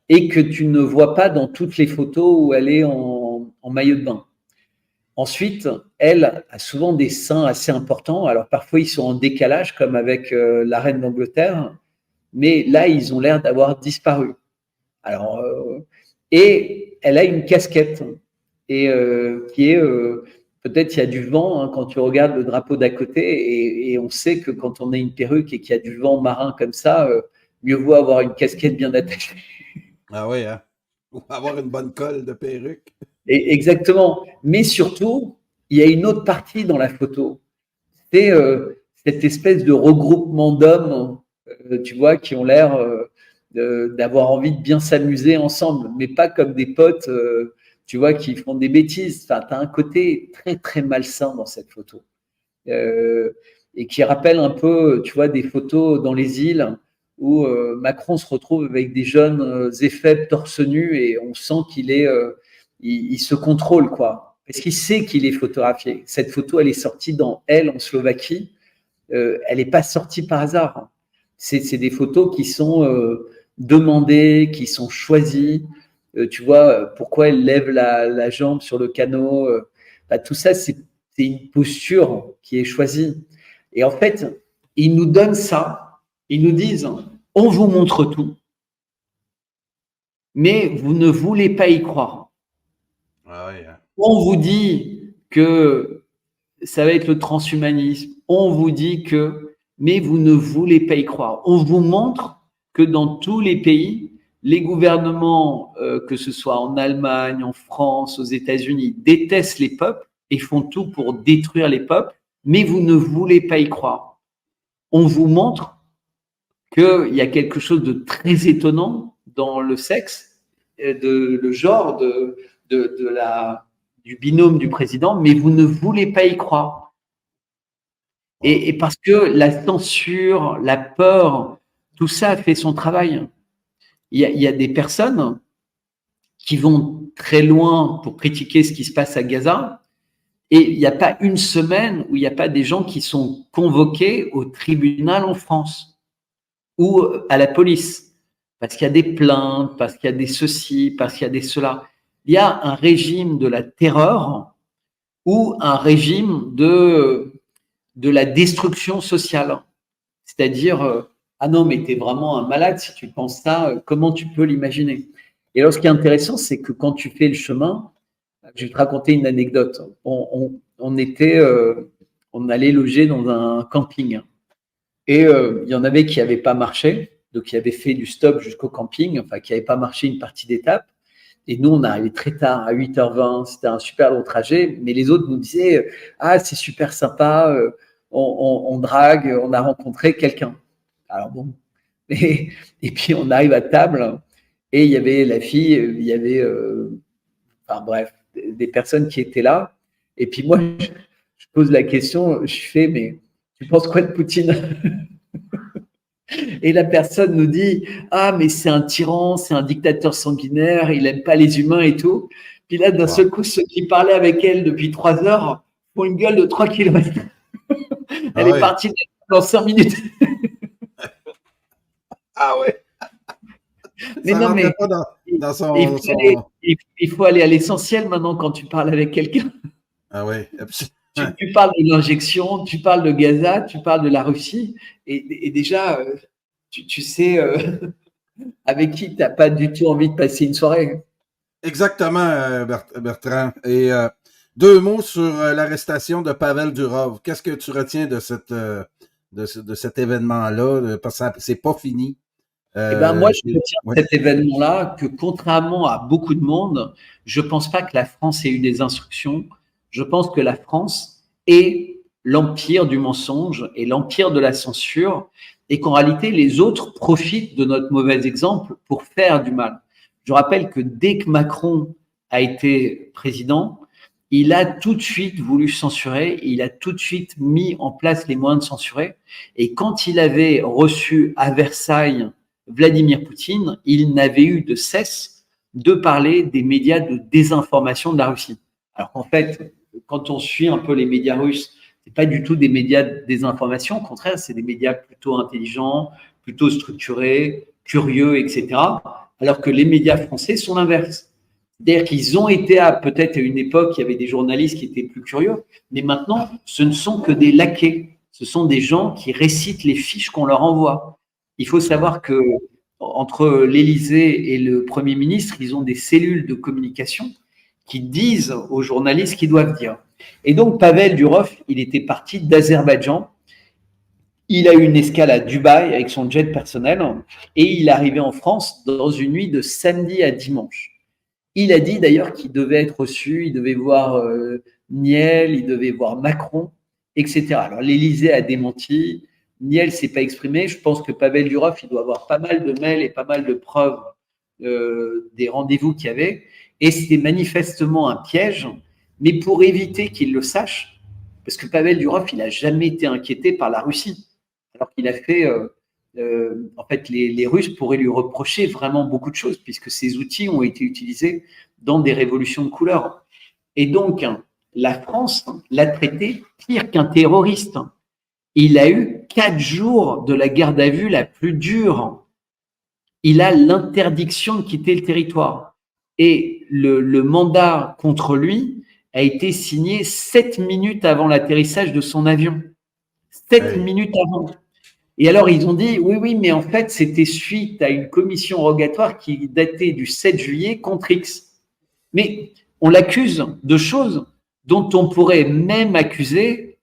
C: et que tu ne vois pas dans toutes les photos où elle est en maillot de bain. Ensuite, elle a souvent des seins assez importants. Alors, parfois, ils sont en décalage, comme avec la reine d'Angleterre, mais là, ils ont l'air d'avoir disparu. Alors, et elle a une casquette, et qui est peut-être il y a du vent quand tu regardes le drapeau d'à côté, et on sait que quand on a une perruque et qu'il y a du vent marin comme ça, mieux vaut avoir une casquette bien attachée.
B: Ah oui, hein? Ou avoir une bonne colle de perruque.
C: Et, exactement. Mais surtout, il y a une autre partie dans la photo. C'est cette espèce de regroupement d'hommes, tu vois, qui ont l'air d'avoir envie de bien s'amuser ensemble, mais pas comme des potes, tu vois, qui font des bêtises. Enfin, tu as un côté très, très malsain dans cette photo. Et qui rappelle un peu, tu vois, des photos dans les îles où Macron se retrouve avec des jeunes éphèbes torse nu et on sent qu'il est, il se contrôle, quoi. Parce qu'il sait qu'il est photographié. Cette photo, elle est sortie dans Elle, en Slovaquie. Elle n'est pas sortie par hasard. C'est des photos qui sont demandées, qui sont choisies. Tu vois, pourquoi elle lève la jambe sur le canot. Tout ça, c'est une posture qui est choisie. Et en fait, ils nous donnent ça. Ils nous disent, on vous montre tout, mais vous ne voulez pas y croire.
B: Ah oui, hein.
C: On vous dit que ça va être le transhumanisme. On vous dit que, mais vous ne voulez pas y croire. On vous montre que dans tous les pays, les gouvernements, que ce soit en Allemagne, en France, aux États-Unis, détestent les peuples et font tout pour détruire les peuples, mais vous ne voulez pas y croire. On vous montre qu'il y a quelque chose de très étonnant dans le sexe, le genre du binôme du président, mais vous ne voulez pas y croire. Et parce que la censure, la peur, tout ça fait son travail. Il y a des personnes qui vont très loin pour critiquer ce qui se passe à Gaza, et il n'y a pas une semaine où il n'y a pas des gens qui sont convoqués au tribunal en France ou à la police, parce qu'il y a des plaintes, parce qu'il y a des ceci, parce qu'il y a des cela. Il y a un régime de la terreur ou un régime de la destruction sociale. C'est-à-dire, ah non, mais tu es vraiment un malade si tu penses ça, comment tu peux l'imaginer? Et alors, ce qui est intéressant, c'est que quand tu fais le chemin, je vais te raconter une anecdote. On allait loger dans un camping. Et il y en avait qui n'avaient pas marché, donc qui avaient fait du stop jusqu'au camping, enfin qui n'avaient pas marché une partie d'étape. Et nous, on arrivait très tard, à 8h20, c'était un super long trajet, mais les autres nous disaient « Ah, c'est super sympa, on drague, on a rencontré quelqu'un. » Alors bon, et puis on arrive à table, et il y avait la fille, il y avait, enfin bref, des personnes qui étaient là. Et puis moi, je pose la question, je fais « Mais tu penses quoi de Poutine ?» Et la personne nous dit « Ah, mais c'est un tyran, c'est un dictateur sanguinaire, il n'aime pas les humains et tout. » Puis là, d'un seul coup, ceux qui parlaient avec elle depuis 3 heures font une gueule de 3 km. Elle est partie dans 5 minutes.
B: Ah ouais.
C: Mais non, mais il faut aller à l'essentiel maintenant quand tu parles avec quelqu'un.
B: Ah ouais.
C: Tu parles de l'injection, tu parles de Gaza, tu parles de la Russie, et déjà, tu sais avec qui tu n'as pas du tout envie de passer une soirée.
B: Exactement, Bertrand. Et 2 mots sur l'arrestation de Pavel Durov. Qu'est-ce que tu retiens de cet événement-là? Parce que c'est pas fini.
C: Moi, je retiens cet événement-là que, contrairement à beaucoup de monde, je ne pense pas que la France ait eu des instructions. Je pense que la France est l'empire du mensonge et l'empire de la censure, et qu'en réalité, les autres profitent de notre mauvais exemple pour faire du mal. Je rappelle que dès que Macron a été président, il a tout de suite voulu censurer, il a tout de suite mis en place les moyens de censurer. Et quand il avait reçu à Versailles Vladimir Poutine, il n'avait eu de cesse de parler des médias de désinformation de la Russie. Alors qu'en fait, quand on suit un peu les médias russes, c'est pas du tout des médias de désinformation, au contraire, c'est des médias plutôt intelligents, plutôt structurés, curieux, etc. Alors que les médias français sont l'inverse. C'est-à-dire qu'ils ont été peut-être à une époque, il y avait des journalistes qui étaient plus curieux, mais maintenant, ce ne sont que des laquais. Ce sont des gens qui récitent les fiches qu'on leur envoie. Il faut savoir que entre l'Élysée et le Premier ministre, ils ont des cellules de communication qui disent aux journalistes ce qu'ils doivent dire. Et donc, Pavel Durov, il était parti d'Azerbaïdjan. Il a eu une escale à Dubaï avec son jet personnel et il est arrivé en France dans une nuit de samedi à dimanche. Il a dit d'ailleurs qu'il devait être reçu, il devait voir Niel, il devait voir Macron, etc. Alors l'Élysée a démenti, Niel s'est pas exprimé. Je pense que Pavel Durov, il doit avoir pas mal de mails et pas mal de preuves des rendez-vous qu'il y avait. Et c'était manifestement un piège, mais pour éviter qu'il le sache, parce que Pavel Durov, il n'a jamais été inquiété par la Russie, alors qu'il a fait... en fait, les Russes pourraient lui reprocher vraiment beaucoup de choses, puisque ces outils ont été utilisés dans des révolutions de couleur. Et donc, la France l'a traité pire qu'un terroriste. Il a eu 4 jours de la garde à vue la plus dure. Il a l'interdiction de quitter le territoire. Et le mandat contre lui a été signé 7 minutes avant l'atterrissage de son avion. 7 minutes avant. Et alors, ils ont dit, oui, mais en fait, c'était suite à une commission rogatoire qui datait du 7 juillet contre X. Mais on l'accuse de choses dont on pourrait même accuser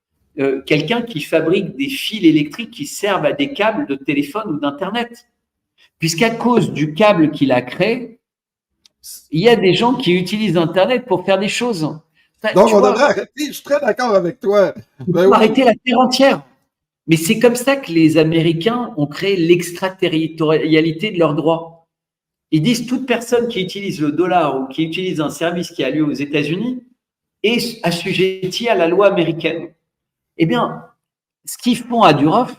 C: quelqu'un qui fabrique des fils électriques qui servent à des câbles de téléphone ou d'Internet. Puisqu'à cause du câble qu'il a créé, il y a des gens qui utilisent Internet pour faire des choses.
B: Donc, on devrait arrêter. Je suis très d'accord avec toi.
C: On peut arrêter la terre entière. Mais c'est comme ça que les Américains ont créé l'extraterritorialité de leurs droits. Ils disent toute personne qui utilise le dollar ou qui utilise un service qui a lieu aux États-Unis est assujettie à la loi américaine. Eh bien, ce qu'ils font à Durov,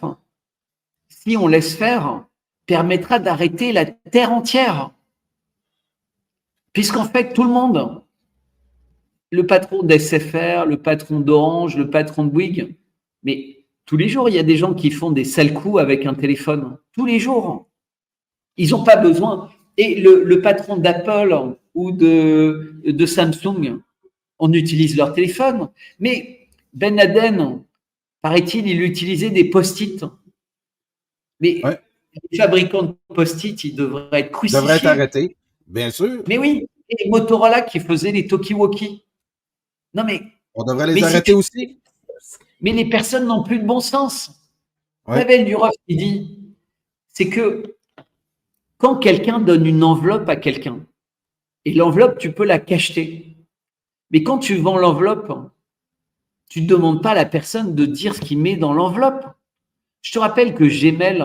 C: si on laisse faire, permettra d'arrêter la terre entière. Puisqu'en fait, tout le monde, le patron d'SFR, le patron d'Orange, le patron de Bouygues, mais tous les jours, il y a des gens qui font des sales coups avec un téléphone. Tous les jours. Ils n'ont pas besoin. Et le patron d'Apple ou de Samsung, on utilise leur téléphone. Mais Ben Laden, paraît-il, il utilisait des post-it. Mais les fabricants de post-it, ils devraient être crucifiés. Ils devraient être
B: arrêtés, bien sûr.
C: Mais oui, et Motorola qui faisait les talkie-walkie. Non mais...
B: On devrait les arrêter aussi.
C: Mais les personnes n'ont plus de bon sens. Pavel Durov, il dit, c'est que quand quelqu'un donne une enveloppe à quelqu'un, et l'enveloppe, tu peux la cacheter. Mais quand tu vends l'enveloppe, tu ne demandes pas à la personne de dire ce qu'il met dans l'enveloppe. Je te rappelle que Gmail,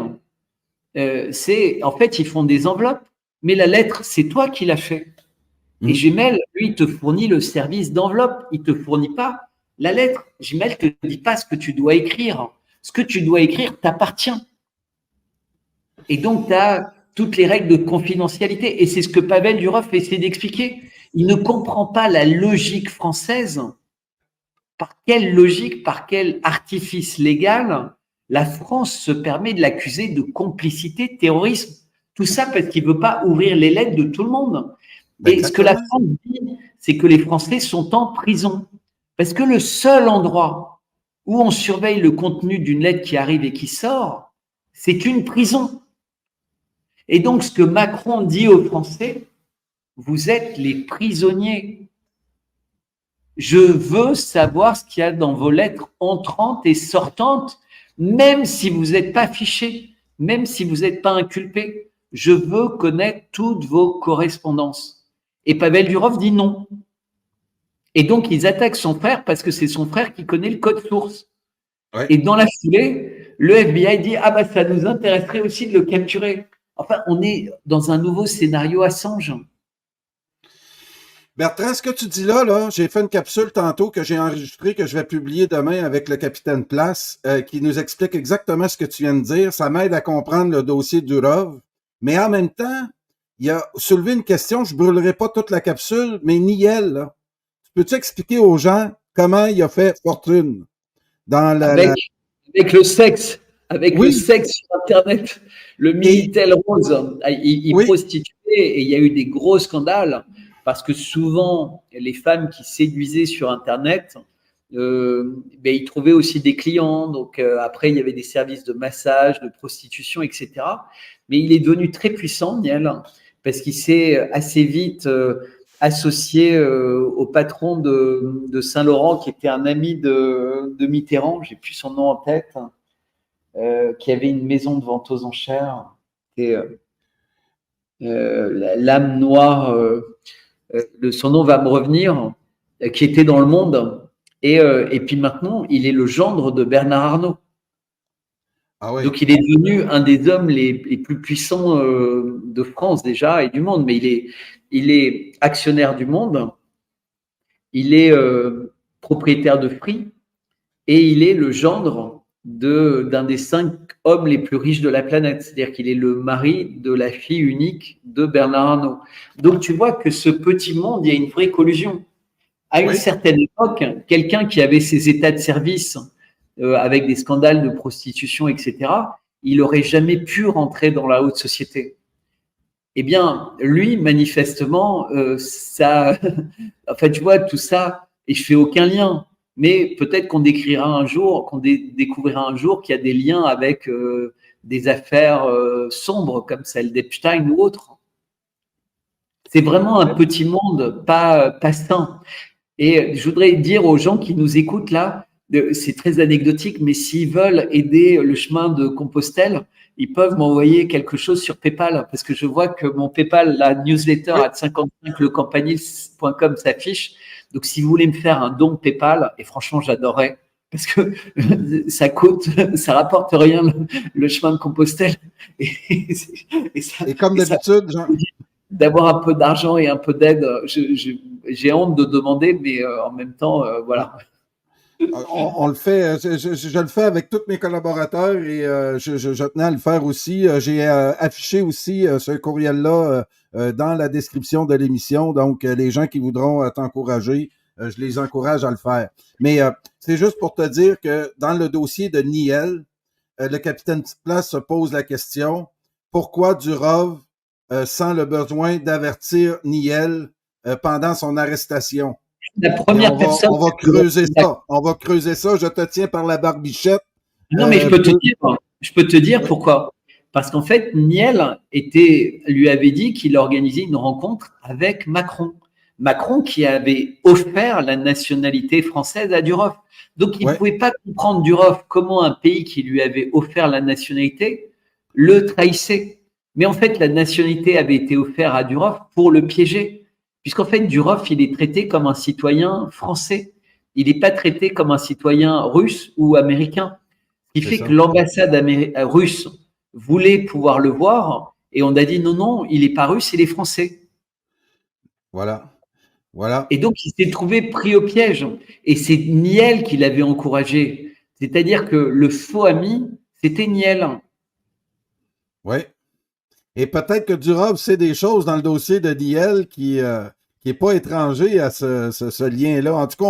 C: en fait, ils font des enveloppes, mais la lettre, c'est toi qui l'as fait. Et Gmail, lui, il te fournit le service d'enveloppe. Il ne te fournit pas la lettre. Gmail ne te dit pas ce que tu dois écrire. Ce que tu dois écrire t'appartient. Et donc, tu as toutes les règles de confidentialité. Et c'est ce que Pavel Durov essaie d'expliquer. Il ne comprend pas la logique française. Par quelle logique, par quel artifice légal, la France se permet de l'accuser de complicité de terrorisme. Tout ça parce qu'il ne veut pas ouvrir les lettres de tout le monde. Et ce que la France dit, c'est que les Français sont en prison. Parce que le seul endroit où on surveille le contenu d'une lettre qui arrive et qui sort, c'est une prison. Et donc, ce que Macron dit aux Français, vous êtes les prisonniers. Je veux savoir ce qu'il y a dans vos lettres entrantes et sortantes, même si vous n'êtes pas fichés, même si vous n'êtes pas inculpés. Je veux connaître toutes vos correspondances. Et Pavel Durov dit non. Et donc, ils attaquent son frère parce que c'est son frère qui connaît le code source. Et dans la foulée, le FBI dit « Ah bah ça nous intéresserait aussi de le capturer ». Enfin, on est dans un nouveau scénario Assange.
B: Bertrand, ce que tu dis là, j'ai fait une capsule tantôt que j'ai enregistrée, que je vais publier demain avec le capitaine Place, qui nous explique exactement ce que tu viens de dire. Ça m'aide à comprendre le dossier Durov. Mais en même temps, il a soulevé une question, je brûlerai pas toute la capsule, mais Niel, là, peux-tu expliquer aux gens comment il a fait fortune dans
C: avec le sexe, le
B: Oui,
C: sexe sur Internet, le Minitel Rose, il
B: oui,
C: prostituait et il y a eu des gros scandales parce que souvent les femmes qui séduisaient sur Internet, ils trouvaient aussi des clients. Donc après, il y avait des services de massage, de prostitution, etc. Mais il est devenu très puissant, Niel, parce qu'il s'est assez vite associé au patron de Saint-Laurent, qui était un ami de Mitterrand, j'ai plus son nom en tête, qui avait une maison de vente aux enchères, et l'âme noire, son nom va me revenir, qui était dans Le Monde, et puis maintenant, il est le gendre de Bernard Arnault.
B: ah oui,
C: Donc, il est devenu un des hommes les plus puissants de France déjà et du monde, mais il est actionnaire du Monde, il est propriétaire de Free et il est le gendre d'un des 5 hommes les plus riches de la planète. C'est-à-dire qu'il est le mari de la fille unique de Bernard Arnault. Donc, tu vois que ce petit monde, il y a une vraie collusion. À une certaine époque, quelqu'un qui avait ses états de service avec des scandales de prostitution, etc., il n'aurait jamais pu rentrer dans la haute société. Eh bien, lui, manifestement, ça, enfin, tu vois, tout ça, et je fais aucun lien. Mais peut-être qu'on décrira un jour, qu'on découvrira un jour qu'il y a des liens avec des affaires sombres comme celle d'Epstein ou autre. C'est vraiment un petit monde, pas sain. Et je voudrais dire aux gens qui nous écoutent là, c'est très anecdotique, mais s'ils veulent aider le chemin de Compostelle, ils peuvent m'envoyer quelque chose sur PayPal, parce que je vois que mon PayPal, la newsletter à 55lecampanile.com s'affiche. Donc, si vous voulez me faire un don PayPal, et franchement, j'adorerais, parce que ça coûte, ça rapporte rien le chemin de Compostelle.
B: Et comme d'habitude, Jean...
C: d'avoir un peu d'argent et un peu d'aide, j'ai honte de demander, mais en même temps, voilà.
B: On le fait, je le fais avec tous mes collaborateurs et je tenais à le faire aussi. J'ai affiché aussi ce courriel-là dans la description de l'émission. Donc, les gens qui voudront t'encourager, je les encourage à le faire. Mais c'est juste pour te dire que dans le dossier de Niel, le capitaine Petitplace se pose la question, pourquoi Durov sent le besoin d'avertir Niel pendant son arrestation?
C: La première personne.
B: On va creuser ça. On va creuser ça. Je te tiens par la barbichette.
C: Non, mais je peux te dire pourquoi. Parce qu'en fait, Niel lui avait dit qu'il organisait une rencontre avec Macron. Macron qui avait offert la nationalité française à Durov. Donc, il ne pouvait pas comprendre Durov comment un pays qui lui avait offert la nationalité le trahissait. Mais en fait, la nationalité avait été offerte à Durov pour le piéger. Puisqu'en fait, Durov, il est traité comme un citoyen français. Il n'est pas traité comme un citoyen russe ou américain. Ce qui fait que l'ambassade russe voulait pouvoir le voir et on a dit non, il n'est pas russe, il est français.
B: Voilà.
C: Et donc, il s'est trouvé pris au piège. Et c'est Niel qui l'avait encouragé. C'est-à-dire que le faux ami, c'était Niel.
B: Oui. Et peut-être que Durov sait des choses dans le dossier de Niel qui est pas étranger à ce lien-là. En tout cas,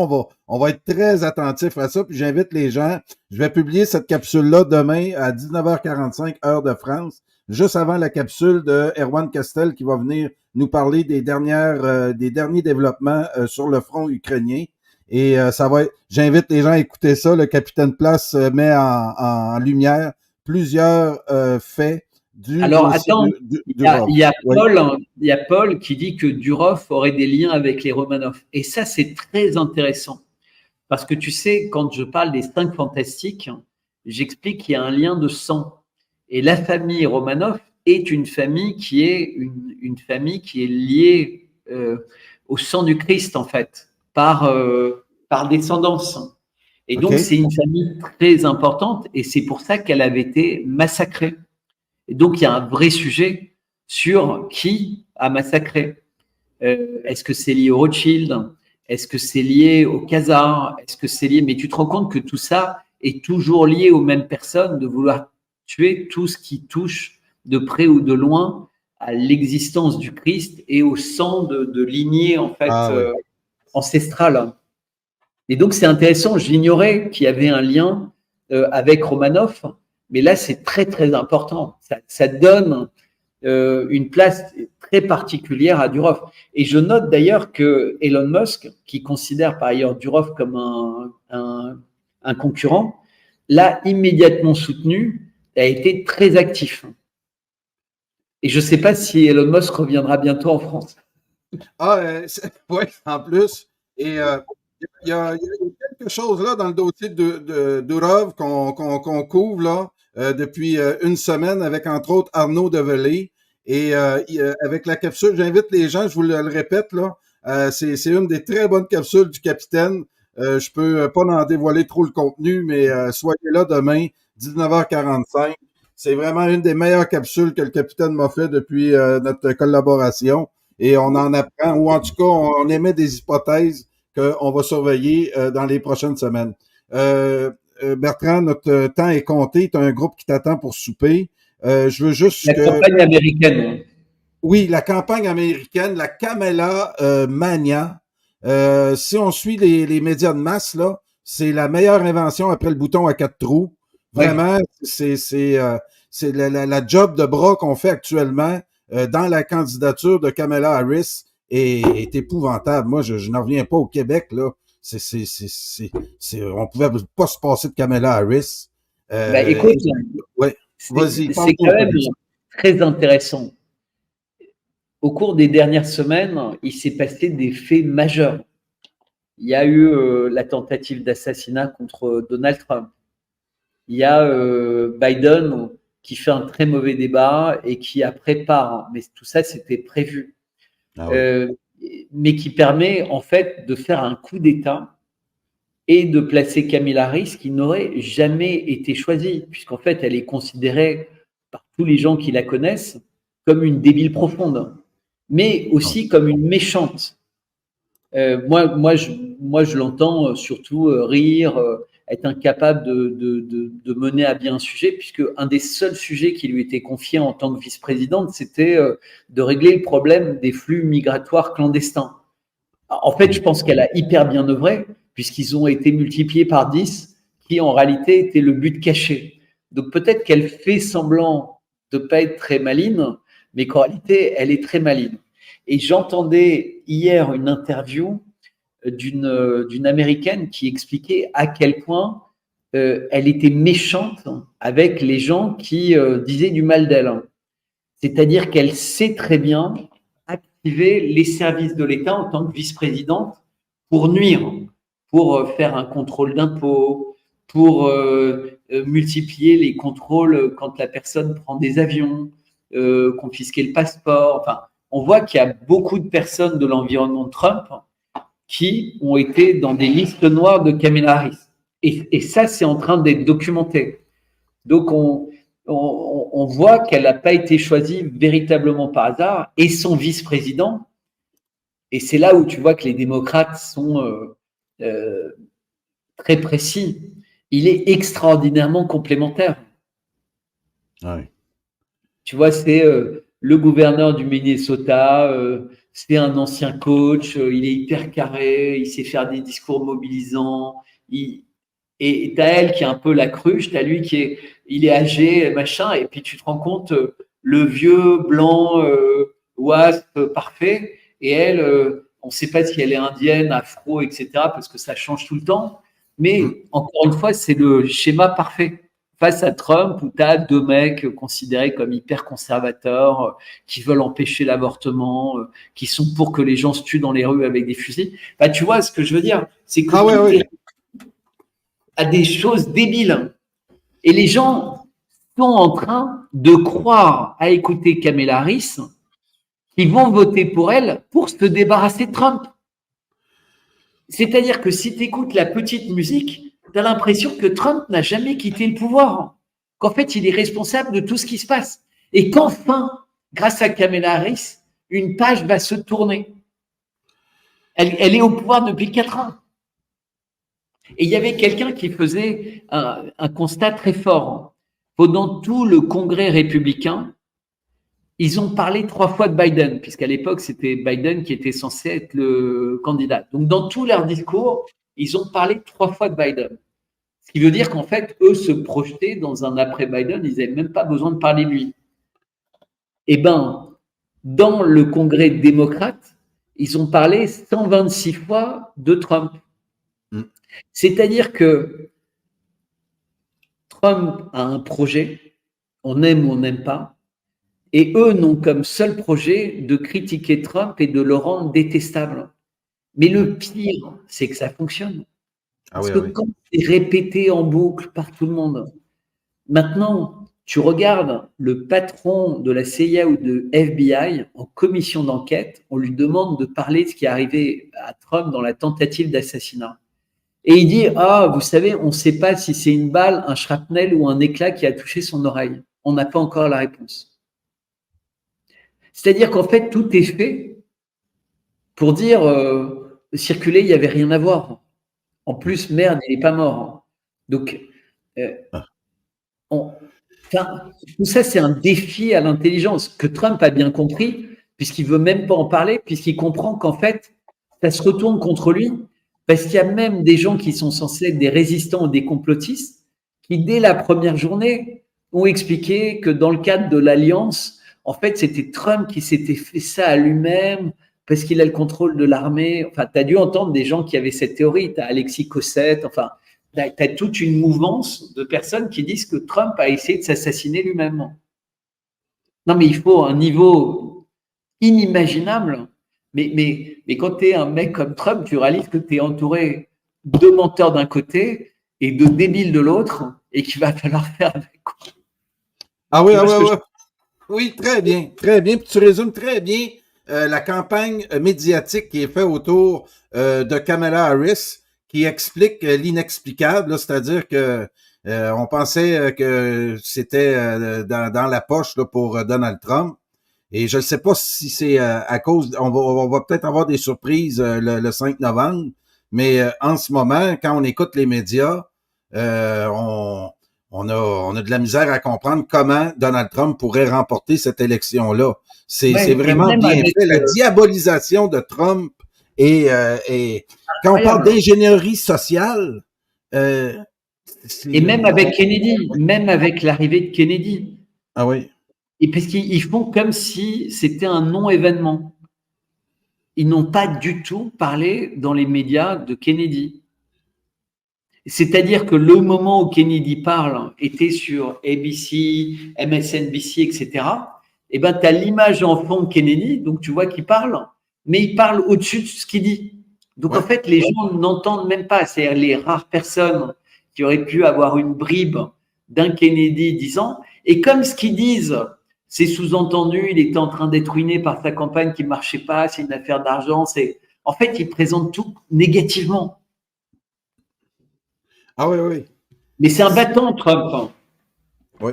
B: on va être très attentif à ça. Puis j'invite les gens. Je vais publier cette capsule-là demain à 19h45 heure de France, juste avant la capsule de Erwan Castel qui va venir nous parler des derniers développements sur le front ukrainien. Et ça va être, j'invite les gens à écouter ça. Le capitaine Place met en lumière plusieurs faits.
C: Alors, attends, il y a Paul qui dit que Durov aurait des liens avec les Romanov. Et ça, c'est très intéressant. Parce que tu sais, quand je parle des 5 fantastiques, j'explique qu'il y a un lien de sang. Et la famille Romanov est une famille qui est une famille qui est liée au sang du Christ, en fait, par descendance. Et donc, c'est une famille très importante et c'est pour ça qu'elle avait été massacrée. Et donc, il y a un vrai sujet sur qui a massacré. Est-ce que c'est lié au Rothschild? Est-ce que c'est lié au Khazar? Est-ce que c'est lié? Mais tu te rends compte que tout ça est toujours lié aux mêmes personnes, de vouloir tuer tout ce qui touche de près ou de loin à l'existence du Christ et au sang de lignée en fait ancestrale. Et donc c'est intéressant. J'ignorais qu'il y avait un lien avec Romanov, mais là c'est très très important. Ça donne une place très particulière à Durov. Et je note d'ailleurs que Elon Musk, qui considère par ailleurs Durov comme un concurrent, l'a immédiatement soutenu et a été très actif. Et je ne sais pas si Elon Musk reviendra bientôt en France.
B: Oui, en plus. Et il y a quelque chose là dans le dossier de Durov qu'on couvre là depuis une semaine avec entre autres Arnaud Develay. Et avec la capsule, j'invite les gens, je vous le répète, là, c'est une des très bonnes capsules du capitaine. Je peux pas en dévoiler trop le contenu, mais soyez là demain, 19h45. C'est vraiment une des meilleures capsules que le capitaine m'a fait depuis notre collaboration. Et on en apprend, ou en tout cas, on émet des hypothèses qu'on va surveiller dans les prochaines semaines. Bertrand, notre temps est compté. Tu as un groupe qui t'attend pour souper. Je veux juste
C: la campagne américaine.
B: Oui, la campagne américaine, la Kamala Mania. Si on suit les médias de masse, là, c'est la meilleure invention après le bouton à 4 trous. Vraiment, c'est la job de bras qu'on fait actuellement dans la candidature de Kamala Harris est épouvantable. Moi, je n'en reviens pas au Québec, là. On pouvait pas se passer de Kamala Harris.
C: Écoute,
B: ouais. Vas-y,
C: c'est quand même très intéressant. Au cours des dernières semaines, il s'est passé des faits majeurs. Il y a eu la tentative d'assassinat contre Donald Trump. Il y a Biden qui fait un très mauvais débat et qui a prépare, mais tout ça c'était prévu, mais qui permet en fait de faire un coup d'État et de placer Kamala Harris qui n'aurait jamais été choisie, puisqu'en fait elle est considérée par tous les gens qui la connaissent comme une débile profonde, mais aussi comme une méchante. Moi, je l'entends surtout rire, être incapable de mener à bien un sujet, puisque un des seuls sujets qui lui était confié en tant que vice-présidente, c'était de régler le problème des flux migratoires clandestins. En fait, je pense qu'elle a hyper bien œuvré, puisqu'ils ont été multipliés par 10, qui en réalité était le but caché. Donc peut-être qu'elle fait semblant de ne pas être très maligne, mais qu'en réalité, elle est très maligne. Et j'entendais hier une interview d'une Américaine qui expliquait à quel point elle était méchante avec les gens qui disaient du mal d'elle. C'est-à-dire qu'elle sait très bien activer les services de l'État en tant que vice-présidente pour nuire, pour faire un contrôle d'impôts, pour multiplier les contrôles quand la personne prend des avions, confisquer le passeport. Enfin, on voit qu'il y a beaucoup de personnes de l'environnement de Trump qui ont été dans des listes noires de Kamala Harris. Et ça, c'est en train d'être documenté. Donc, on voit qu'elle n'a pas été choisie véritablement par hasard, et son vice-président, et c'est là où tu vois que les démocrates sont très précis, il est extraordinairement complémentaire.
B: Ouais.
C: Tu vois, c'est le gouverneur du Minnesota, c'est un ancien coach, il est hyper carré, il sait faire des discours mobilisants, et t'as elle qui est un peu la cruche, t'as lui il est âgé, machin, et puis tu te rends compte, le vieux, blanc, wasp, parfait, et elle, on ne sait pas si elle est indienne, afro, etc., parce que ça change tout le temps, mais encore une fois, c'est le schéma parfait. Face à Trump, où tu as deux mecs considérés comme hyper conservateurs, qui veulent empêcher l'avortement, qui sont pour que les gens se tuent dans les rues avec des fusils. Bah, tu vois ce que je veux dire, c'est que à des choses débiles. Et les gens sont en train de croire à écouter Kamala Harris, qui vont voter pour elle pour se débarrasser de Trump. C'est-à-dire que si tu écoutes la petite musique, tu as l'impression que Trump n'a jamais quitté le pouvoir, qu'en fait, il est responsable de tout ce qui se passe. Et qu'enfin, grâce à Kamala Harris, une page va se tourner. Elle est au pouvoir depuis 4 ans. Et il y avait quelqu'un qui faisait un constat très fort. Pendant tout le congrès républicain, ils ont parlé 3 fois de Biden, puisqu'à l'époque, c'était Biden qui était censé être le candidat. Donc, dans tous leurs discours, ils ont parlé 3 fois de Biden. Ce qui veut dire qu'en fait, eux se projetaient dans un après-Biden, ils n'avaient même pas besoin de parler de lui. Eh bien, dans le Congrès démocrate, ils ont parlé 126 fois de Trump. C'est-à-dire que Trump a un projet, on aime ou on n'aime pas, et eux n'ont comme seul projet de critiquer Trump et de le rendre détestable. Mais le pire, c'est que ça fonctionne. Parce que quand c'est répété en boucle par tout le monde, maintenant, tu regardes le patron de la CIA ou de FBI en commission d'enquête, on lui demande de parler de ce qui est arrivé à Trump dans la tentative d'assassinat. Et il dit, ah, vous savez, on ne sait pas si c'est une balle, un shrapnel ou un éclat qui a touché son oreille. On n'a pas encore la réponse. C'est-à-dire qu'en fait, tout est fait pour dire, circuler, il n'y avait rien à voir. En plus, merde, il n'est pas mort. Donc, tout ça, c'est un défi à l'intelligence que Trump a bien compris, puisqu'il ne veut même pas en parler, puisqu'il comprend qu'en fait, ça se retourne contre lui, parce qu'il y a même des gens qui sont censés être des résistants ou des complotistes, qui, dès la première journée, ont expliqué que dans le cadre de l'Alliance, en fait, c'était Trump qui s'était fait ça à lui-même, parce qu'il a le contrôle de l'armée. Enfin, tu as dû entendre des gens qui avaient cette théorie. Tu as Alexis Cossette, enfin, tu as toute une mouvance de personnes qui disent que Trump a essayé de s'assassiner lui-même. Non, mais il faut un niveau inimaginable. Mais quand tu es un mec comme Trump, tu réalises que tu es entouré de menteurs d'un côté et de débiles de l'autre et qu'il va falloir faire avec.
B: Ah oui, oui, très bien, très bien. Puis tu résumes très bien la campagne médiatique qui est faite autour de Kamala Harris, qui explique l'inexplicable, c'est-à-dire que on pensait que c'était dans la poche là, pour Donald Trump. Et je ne sais pas si c'est à cause, on va peut-être avoir des surprises le 5 novembre, mais en ce moment, quand on écoute les médias, on a de la misère à comprendre comment Donald Trump pourrait remporter cette élection-là. C'est vraiment bien fait. La diabolisation de Trump et quand on parle d'ingénierie sociale...
C: et même avec Kennedy, même avec l'arrivée de Kennedy.
B: Ah oui.
C: Et parce qu'ils font comme si c'était un non-événement. Ils n'ont pas du tout parlé dans les médias de Kennedy. C'est-à-dire que le moment où Kennedy parle était sur ABC, MSNBC, etc. Et ben, tu as l'image en fond de Kennedy, donc tu vois qu'il parle, mais il parle au-dessus de ce qu'il dit. Donc, en fait, les gens n'entendent même pas. C'est-à-dire les rares personnes qui auraient pu avoir une bribe d'un Kennedy disant, et comme ce qu'ils disent, c'est sous-entendu, il était en train d'être ruiné par sa campagne qui ne marchait pas, c'est une affaire d'argent. En fait, ils présentent tout négativement.
B: Ah oui, oui.
C: Mais c'est un bâton, Trump.
B: Oui.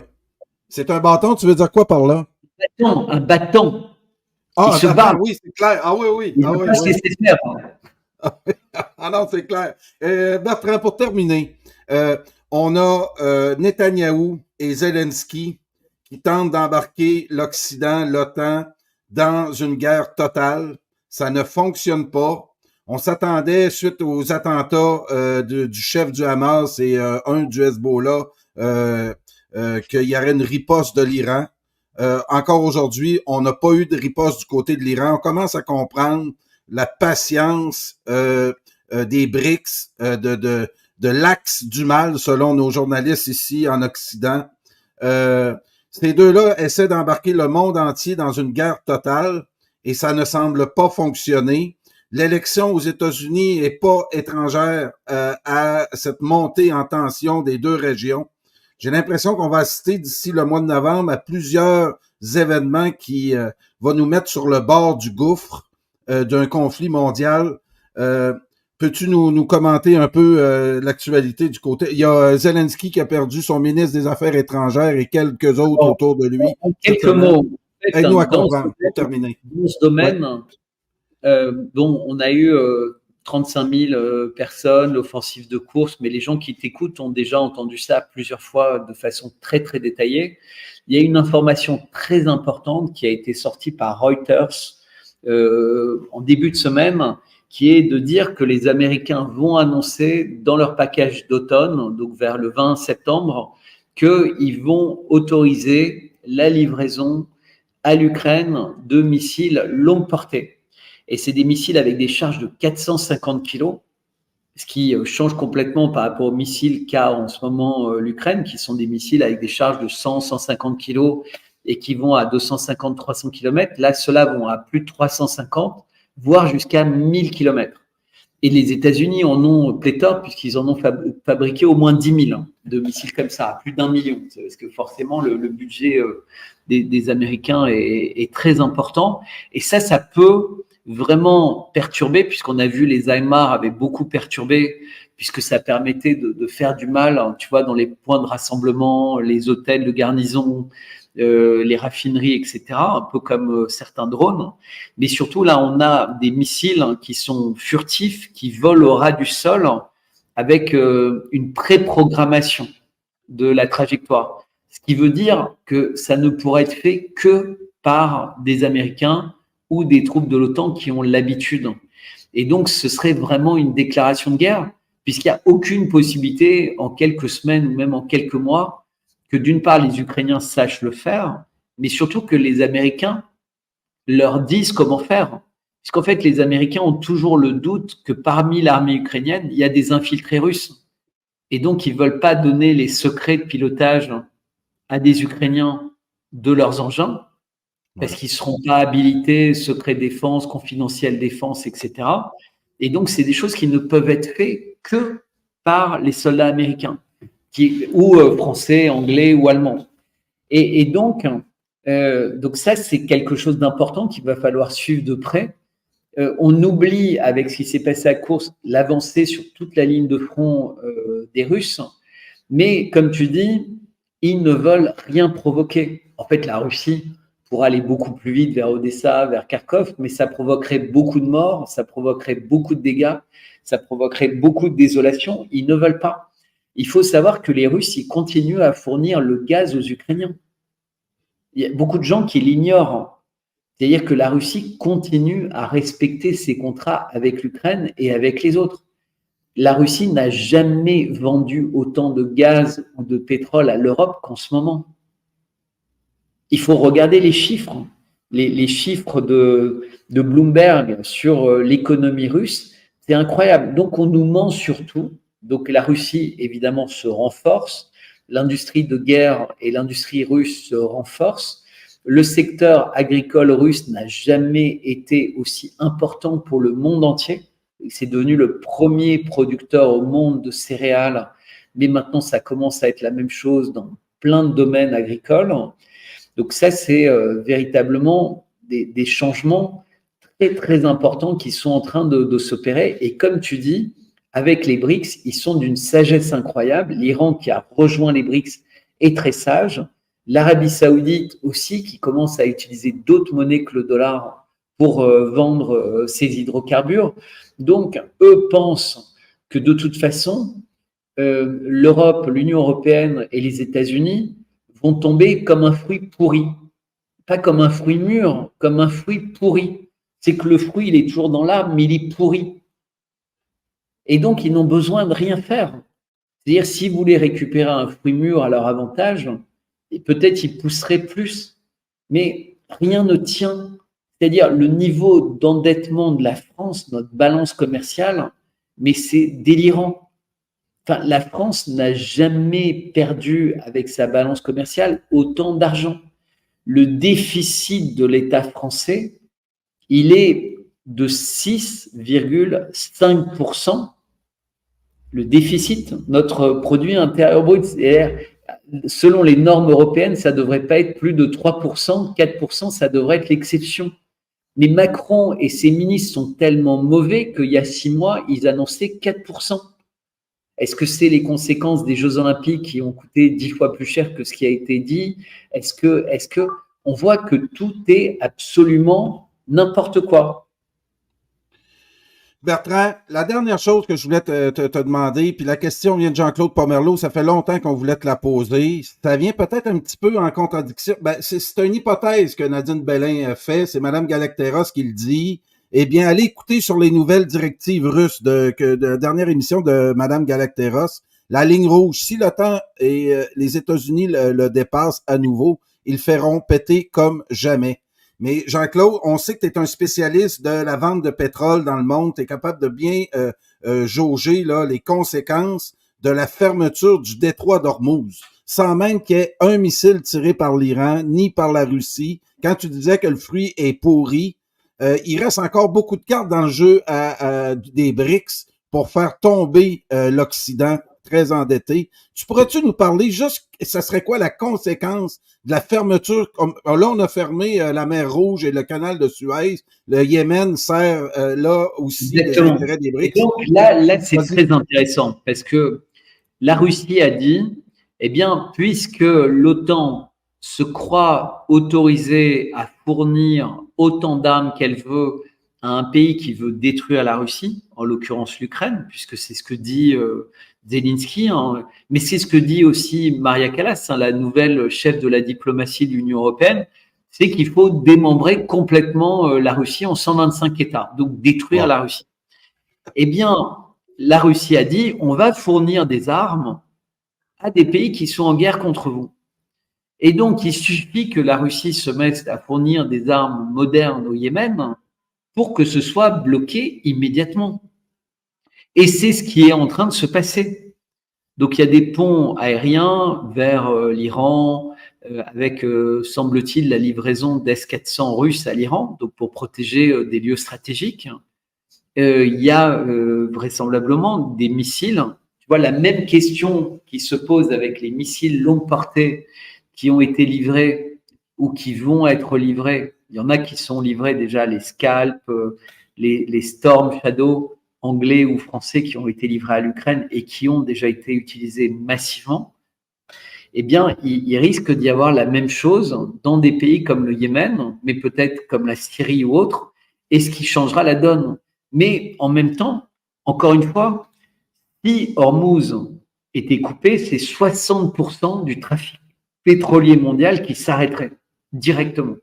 B: C'est un bâton, tu veux dire quoi par là?
C: Un bâton.
B: Ah, il se bat. Oui, c'est clair. Ah oui, oui.
C: Ah oui, oui. C'est clair.
B: Ah non, c'est clair. Bertrand, pour terminer, on a Netanyahou et Zelensky qui tentent d'embarquer l'Occident, l'OTAN, dans une guerre totale. Ça ne fonctionne pas. On s'attendait, suite aux attentats du chef du Hamas et un du Hezbollah, qu'il y aurait une riposte de l'Iran. Encore aujourd'hui, on n'a pas eu de riposte du côté de l'Iran. On commence à comprendre la patience des BRICS, de l'axe du mal, selon nos journalistes ici en Occident. Ces deux-là essaient d'embarquer le monde entier dans une guerre totale et ça ne semble pas fonctionner. L'élection aux États-Unis n'est pas étrangère à cette montée en tension des deux régions. J'ai l'impression qu'on va assister d'ici le mois de novembre à plusieurs événements qui vont nous mettre sur le bord du gouffre d'un conflit mondial. Peux-tu nous commenter un peu l'actualité du côté? Il y a Zelensky qui a perdu son ministre des Affaires étrangères et quelques autres autour de lui.
C: Quelques mots.
B: Aide-nous à comprendre pour terminer.
C: Dans ce domaine, on a eu 35 000 personnes, l'offensive de course, mais les gens qui t'écoutent ont déjà entendu ça plusieurs fois de façon très, très détaillée. Il y a une information très importante qui a été sortie par Reuters en début de semaine, qui est de dire que les Américains vont annoncer dans leur package d'automne, donc vers le 20 septembre, qu'ils vont autoriser la livraison à l'Ukraine de missiles longue portée. Et c'est des missiles avec des charges de 450 kilos, ce qui change complètement par rapport aux missiles qu'a en ce moment l'Ukraine, qui sont des missiles avec des charges de 100, 150 kilos et qui vont à 250, 300 km. Là, ceux-là vont à plus de 350, voire jusqu'à 1000 km. Et les États-Unis en ont pléthore, puisqu'ils en ont fabriqué au moins 10 000 de missiles comme ça, plus d'1 million. Parce que forcément, le budget des Américains est très important. Et ça peut vraiment perturbé, puisqu'on a vu les HIMARS avaient beaucoup perturbé, puisque ça permettait de faire du mal, tu vois, dans les points de rassemblement, les hôtels de garnison, les raffineries, etc., un peu comme certains drones. Mais surtout, là, on a des missiles qui sont furtifs, qui volent au ras du sol avec une pré-programmation de la trajectoire. Ce qui veut dire que ça ne pourra être fait que par des Américains ou des troupes de l'OTAN qui ont l'habitude. Et donc, ce serait vraiment une déclaration de guerre, puisqu'il n'y a aucune possibilité en quelques semaines ou même en quelques mois que d'une part, les Ukrainiens sachent le faire, mais surtout que les Américains leur disent comment faire. Puisqu'en fait, les Américains ont toujours le doute que parmi l'armée ukrainienne, il y a des infiltrés russes. Et donc, ils ne veulent pas donner les secrets de pilotage à des Ukrainiens de leurs engins, parce qu'ils ne seront pas habilités, secret défense, confidentiel défense, etc. Et donc, c'est des choses qui ne peuvent être faites que par les soldats américains, ou français, anglais ou allemands. Et donc ça, c'est quelque chose d'important qu'il va falloir suivre de près. On oublie, avec ce qui s'est passé à Koursk, l'avancée sur toute la ligne de front des Russes. Mais comme tu dis, ils ne veulent rien provoquer. En fait, la Russie pour aller beaucoup plus vite vers Odessa, vers Kharkov, mais ça provoquerait beaucoup de morts, ça provoquerait beaucoup de dégâts, ça provoquerait beaucoup de désolation. Ils ne veulent pas. Il faut savoir que les Russes, ils continuent à fournir le gaz aux Ukrainiens. Il y a beaucoup de gens qui l'ignorent. C'est-à-dire que la Russie continue à respecter ses contrats avec l'Ukraine et avec les autres. La Russie n'a jamais vendu autant de gaz ou de pétrole à l'Europe qu'en ce moment. Il faut regarder les chiffres, les chiffres de Bloomberg sur l'économie russe. C'est incroyable. Donc, on nous ment surtout. Donc, la Russie, évidemment, se renforce. L'industrie de guerre et l'industrie russe se renforcent. Le secteur agricole russe n'a jamais été aussi important pour le monde entier. C'est devenu le premier producteur au monde de céréales, mais maintenant, ça commence à être la même chose dans plein de domaines agricoles. Donc ça, c'est véritablement des changements très, très importants qui sont en train de s'opérer. Et comme tu dis, avec les BRICS, ils sont d'une sagesse incroyable. L'Iran qui a rejoint les BRICS est très sage. L'Arabie Saoudite aussi, qui commence à utiliser d'autres monnaies que le dollar pour vendre ses hydrocarbures. Donc, eux pensent que de toute façon, l'Europe, l'Union européenne et les États-Unis vont tomber comme un fruit pourri. Pas comme un fruit mûr, comme un fruit pourri. C'est que le fruit, il est toujours dans l'arbre, mais il est pourri. Et donc, ils n'ont besoin de rien faire. C'est-à-dire, s'ils voulaient récupérer un fruit mûr à leur avantage, peut-être ils pousseraient plus. Mais rien ne tient. C'est-à-dire, le niveau d'endettement de la France, notre balance commerciale, mais c'est délirant. Enfin, la France n'a jamais perdu avec sa balance commerciale autant d'argent. Le déficit de l'État français, il est de 6,5%. Le déficit, notre produit intérieur brut, selon les normes européennes, ça ne devrait pas être plus de 3%, 4%, ça devrait être l'exception. Mais Macron et ses ministres sont tellement mauvais qu'il y a 6 mois, ils annonçaient 4%. Est-ce que c'est les conséquences des Jeux Olympiques qui ont coûté 10 fois plus cher que ce qui a été dit? Est-ce que on voit que tout est absolument n'importe quoi?
B: Bertrand, la dernière chose que je voulais te demander, puis la question vient de Jean-Claude Pomerleau, ça fait longtemps qu'on voulait te la poser. Ça vient peut-être un petit peu en contradiction. Ben, c'est une hypothèse que Nadine Bellin fait, c'est Mme Galacteros qui le dit. Eh bien, allez écouter sur les nouvelles directives russes de la dernière émission de Mme Galacteros. La ligne rouge, si l'OTAN et les États-Unis le dépassent à nouveau, ils feront péter comme jamais. Mais Jean-Claude, on sait que tu es un spécialiste de la vente de pétrole dans le monde. Tu es capable de bien jauger là, les conséquences de la fermeture du détroit d'Ormuz, sans même qu'il y ait un missile tiré par l'Iran, ni par la Russie. Quand tu disais que le fruit est pourri, il reste encore beaucoup de cartes dans le jeu des BRICS pour faire tomber l'Occident très endetté. Tu pourrais-tu nous parler juste, ça serait quoi la conséquence de la fermeture? Là, on a fermé la mer Rouge et le canal de Suez. Le Yémen sert là aussi les intérêts des BRICS.
C: Et donc là c'est très intéressant parce que la Russie a dit, eh bien, puisque l'OTAN se croit autorisée à fournir autant d'armes qu'elle veut à un pays qui veut détruire la Russie, en l'occurrence l'Ukraine, puisque c'est ce que dit Zelensky, hein, mais c'est ce que dit aussi Maria Callas, hein, la nouvelle chef de la diplomatie de l'Union européenne, c'est qu'il faut démembrer complètement la Russie en 125 États, donc détruire la Russie. Eh bien, la Russie a dit, on va fournir des armes à des pays qui sont en guerre contre vous. Et donc, il suffit que la Russie se mette à fournir des armes modernes au Yémen pour que ce soit bloqué immédiatement. Et c'est ce qui est en train de se passer. Donc, il y a des ponts aériens vers l'Iran, avec, semble-t-il, la livraison d'S-400 russes à l'Iran, donc pour protéger des lieux stratégiques. Il y a vraisemblablement des missiles. Tu vois, la même question qui se pose avec les missiles longue portée qui ont été livrés ou qui vont être livrés. Il y en a qui sont livrés déjà, les Scalp, les Storm Shadow anglais ou français qui ont été livrés à l'Ukraine et qui ont déjà été utilisés massivement. Eh bien, il risque d'y avoir la même chose dans des pays comme le Yémen, mais peut-être comme la Syrie ou autre, et ce qui changera la donne. Mais en même temps, encore une fois, si Hormuz était coupé, c'est 60% du trafic pétrolier mondial qui s'arrêterait directement.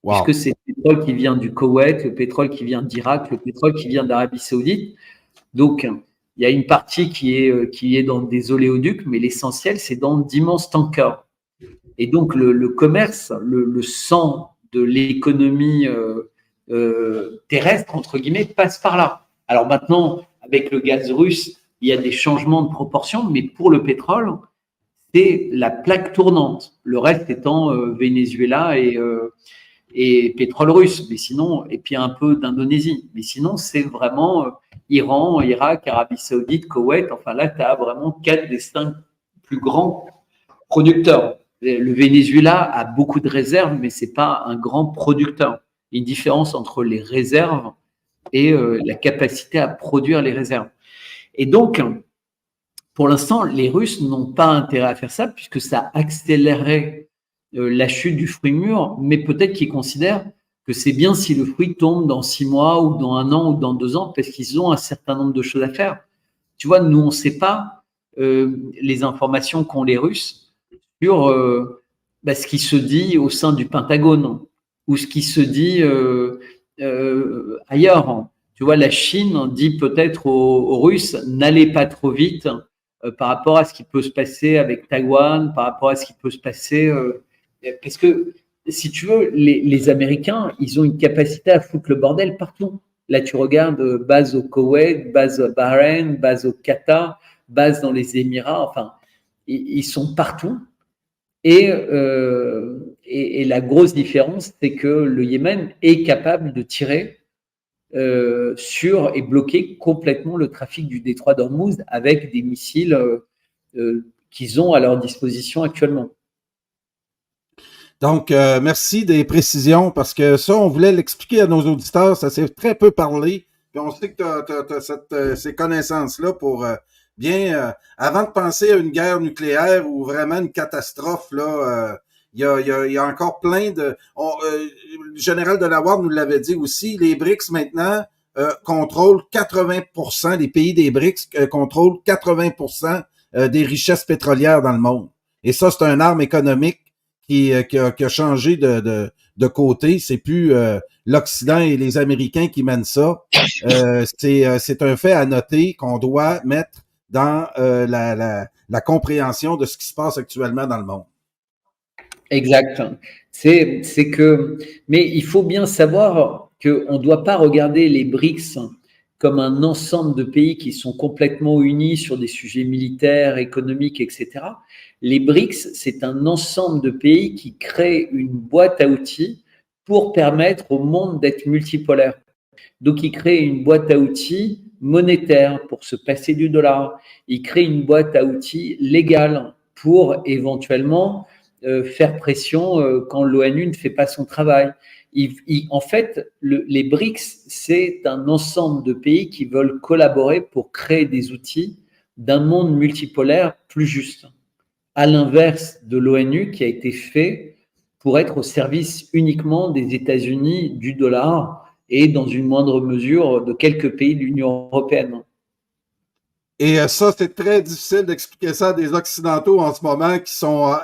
C: Wow. Puisque c'est le pétrole qui vient du Koweït, le pétrole qui vient d'Irak, le pétrole qui vient d'Arabie Saoudite. Donc, il y a une partie qui est dans des oléoducs, mais l'essentiel, c'est dans d'immenses tankers. Et donc, le commerce, le sang de l'économie terrestre, entre guillemets, passe par là. Alors maintenant, avec le gaz russe, il y a des changements de proportion, mais pour le pétrole, c'est la plaque tournante. Le reste étant Venezuela et pétrole russe, mais sinon, et puis un peu d'Indonésie. Mais sinon, c'est vraiment Iran, Irak, Arabie Saoudite, Koweït. Enfin là, tu as vraiment 4 des 5 plus grands producteurs. Le Venezuela a beaucoup de réserves, mais c'est pas un grand producteur. Il y a une différence entre les réserves et la capacité à produire les réserves. Et donc, pour l'instant, les Russes n'ont pas intérêt à faire ça puisque ça accélérerait la chute du fruit mûr, mais peut-être qu'ils considèrent que c'est bien si le fruit tombe dans 6 mois ou dans 1 an ou dans 2 ans parce qu'ils ont un certain nombre de choses à faire. Tu vois, nous, on ne sait pas les informations qu'ont les Russes sur ce qui se dit au sein du Pentagone ou ce qui se dit ailleurs. Tu vois, la Chine dit peut-être aux Russes, n'allez pas trop vite par rapport à ce qui peut se passer avec Taïwan, par rapport à ce qui peut se passer... parce que, si tu veux, les Américains, ils ont une capacité à foutre le bordel partout. Là, tu regardes base au Koweït, base au Bahreïn, base au Qatar, base dans les Émirats, enfin, ils sont partout. Et la grosse différence, c'est que le Yémen est capable de tirer sur et bloquer complètement le trafic du détroit d'Ormuz avec des missiles qu'ils ont à leur disposition actuellement.
B: Donc, merci des précisions parce que ça, on voulait l'expliquer à nos auditeurs. Ça s'est très peu parlé. Puis on sait que tu as ces connaissances-là pour avant de penser à une guerre nucléaire ou vraiment une catastrophe, là, il y a encore plein de... le général Delaware nous l'avait dit aussi, les BRICS maintenant contrôlent 80%, les pays des BRICS contrôlent 80% des richesses pétrolières dans le monde. Et ça, c'est une arme économique qui a changé de côté. C'est plus l'Occident et les Américains qui mènent ça. C'est un fait à noter qu'on doit mettre dans la compréhension de ce qui se passe actuellement dans le monde.
C: Exact. Mais il faut bien savoir qu'on ne doit pas regarder les BRICS comme un ensemble de pays qui sont complètement unis sur des sujets militaires, économiques, etc. Les BRICS, c'est un ensemble de pays qui créent une boîte à outils pour permettre au monde d'être multipolaire. Donc, ils créent une boîte à outils monétaire pour se passer du dollar. Ils créent une boîte à outils légale pour éventuellement faire pression quand l'ONU ne fait pas son travail. En fait, les BRICS, c'est un ensemble de pays qui veulent collaborer pour créer des outils d'un monde multipolaire plus juste, à l'inverse de l'ONU qui a été fait pour être au service uniquement des États-Unis, du dollar et dans une moindre mesure de quelques pays de l'Union européenne.
B: Et ça, c'est très difficile d'expliquer ça à des Occidentaux en ce moment qui sont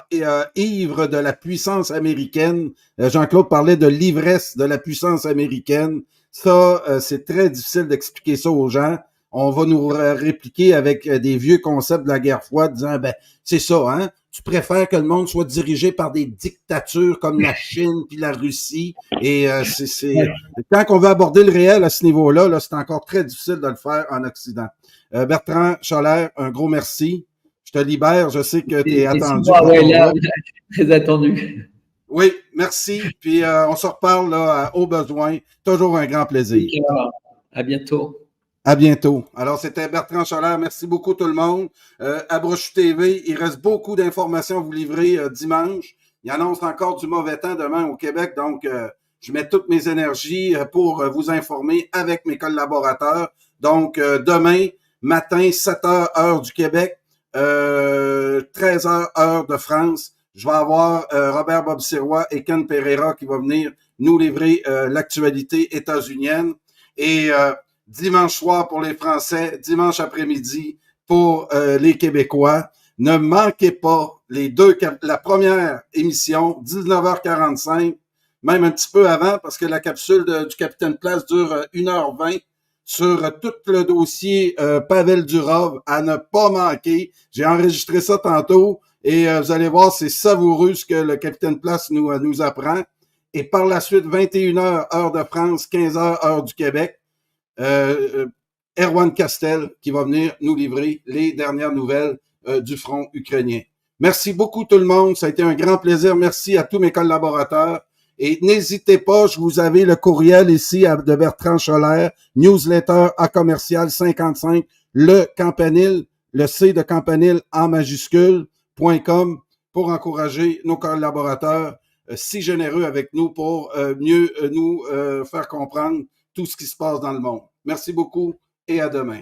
B: ivres de la puissance américaine. Jean-Claude parlait de l'ivresse de la puissance américaine. Ça, c'est très difficile d'expliquer ça aux gens. On va nous répliquer avec des vieux concepts de la guerre froide, disant, ben, c'est ça, hein? Tu préfères que le monde soit dirigé par des dictatures comme la Chine puis la Russie. Et quand on veut aborder le réel à ce niveau-là, là, c'est encore très difficile de le faire en Occident. Bertrand Scholler, un gros merci. Je te libère. Je sais que tu es attendu.
C: Très attendu.
B: Oui, merci. Puis on se reparle là, au besoin. Toujours un grand plaisir.
C: À bientôt.
B: À bientôt. Alors, c'était Bertrand Scholler. Merci beaucoup tout le monde. À Brochu TV, il reste beaucoup d'informations à vous livrer dimanche. Il annonce encore du mauvais temps demain au Québec, donc je mets toutes mes énergies pour vous informer avec mes collaborateurs. Donc, demain matin, 7h, heure du Québec, 13h, heure de France. Je vais avoir Robert Bob-Sirois et Ken Pereira qui vont venir nous livrer l'actualité états-unienne. Et dimanche soir pour les Français, dimanche après-midi pour les Québécois. Ne manquez pas la première émission, 19h45, même un petit peu avant, parce que la capsule du Capitaine Place dure 1h20 sur tout le dossier Pavel Durov à ne pas manquer. J'ai enregistré ça tantôt et vous allez voir, c'est savoureux ce que le Capitaine Place nous apprend. Et par la suite, 21h, heure de France, 15h, heure du Québec. Erwan Castel qui va venir nous livrer les dernières nouvelles du front ukrainien. Merci beaucoup tout le monde, ça a été un grand plaisir. Merci à tous mes collaborateurs. Et n'hésitez pas, je vous avais le courriel ici de Bertrand Scholler, newsletter à commercial 55, le Campanile, le C de Campanile en majuscule.com pour encourager nos collaborateurs si généreux avec nous pour mieux nous faire comprendre tout ce qui se passe dans le monde. Merci beaucoup et à demain.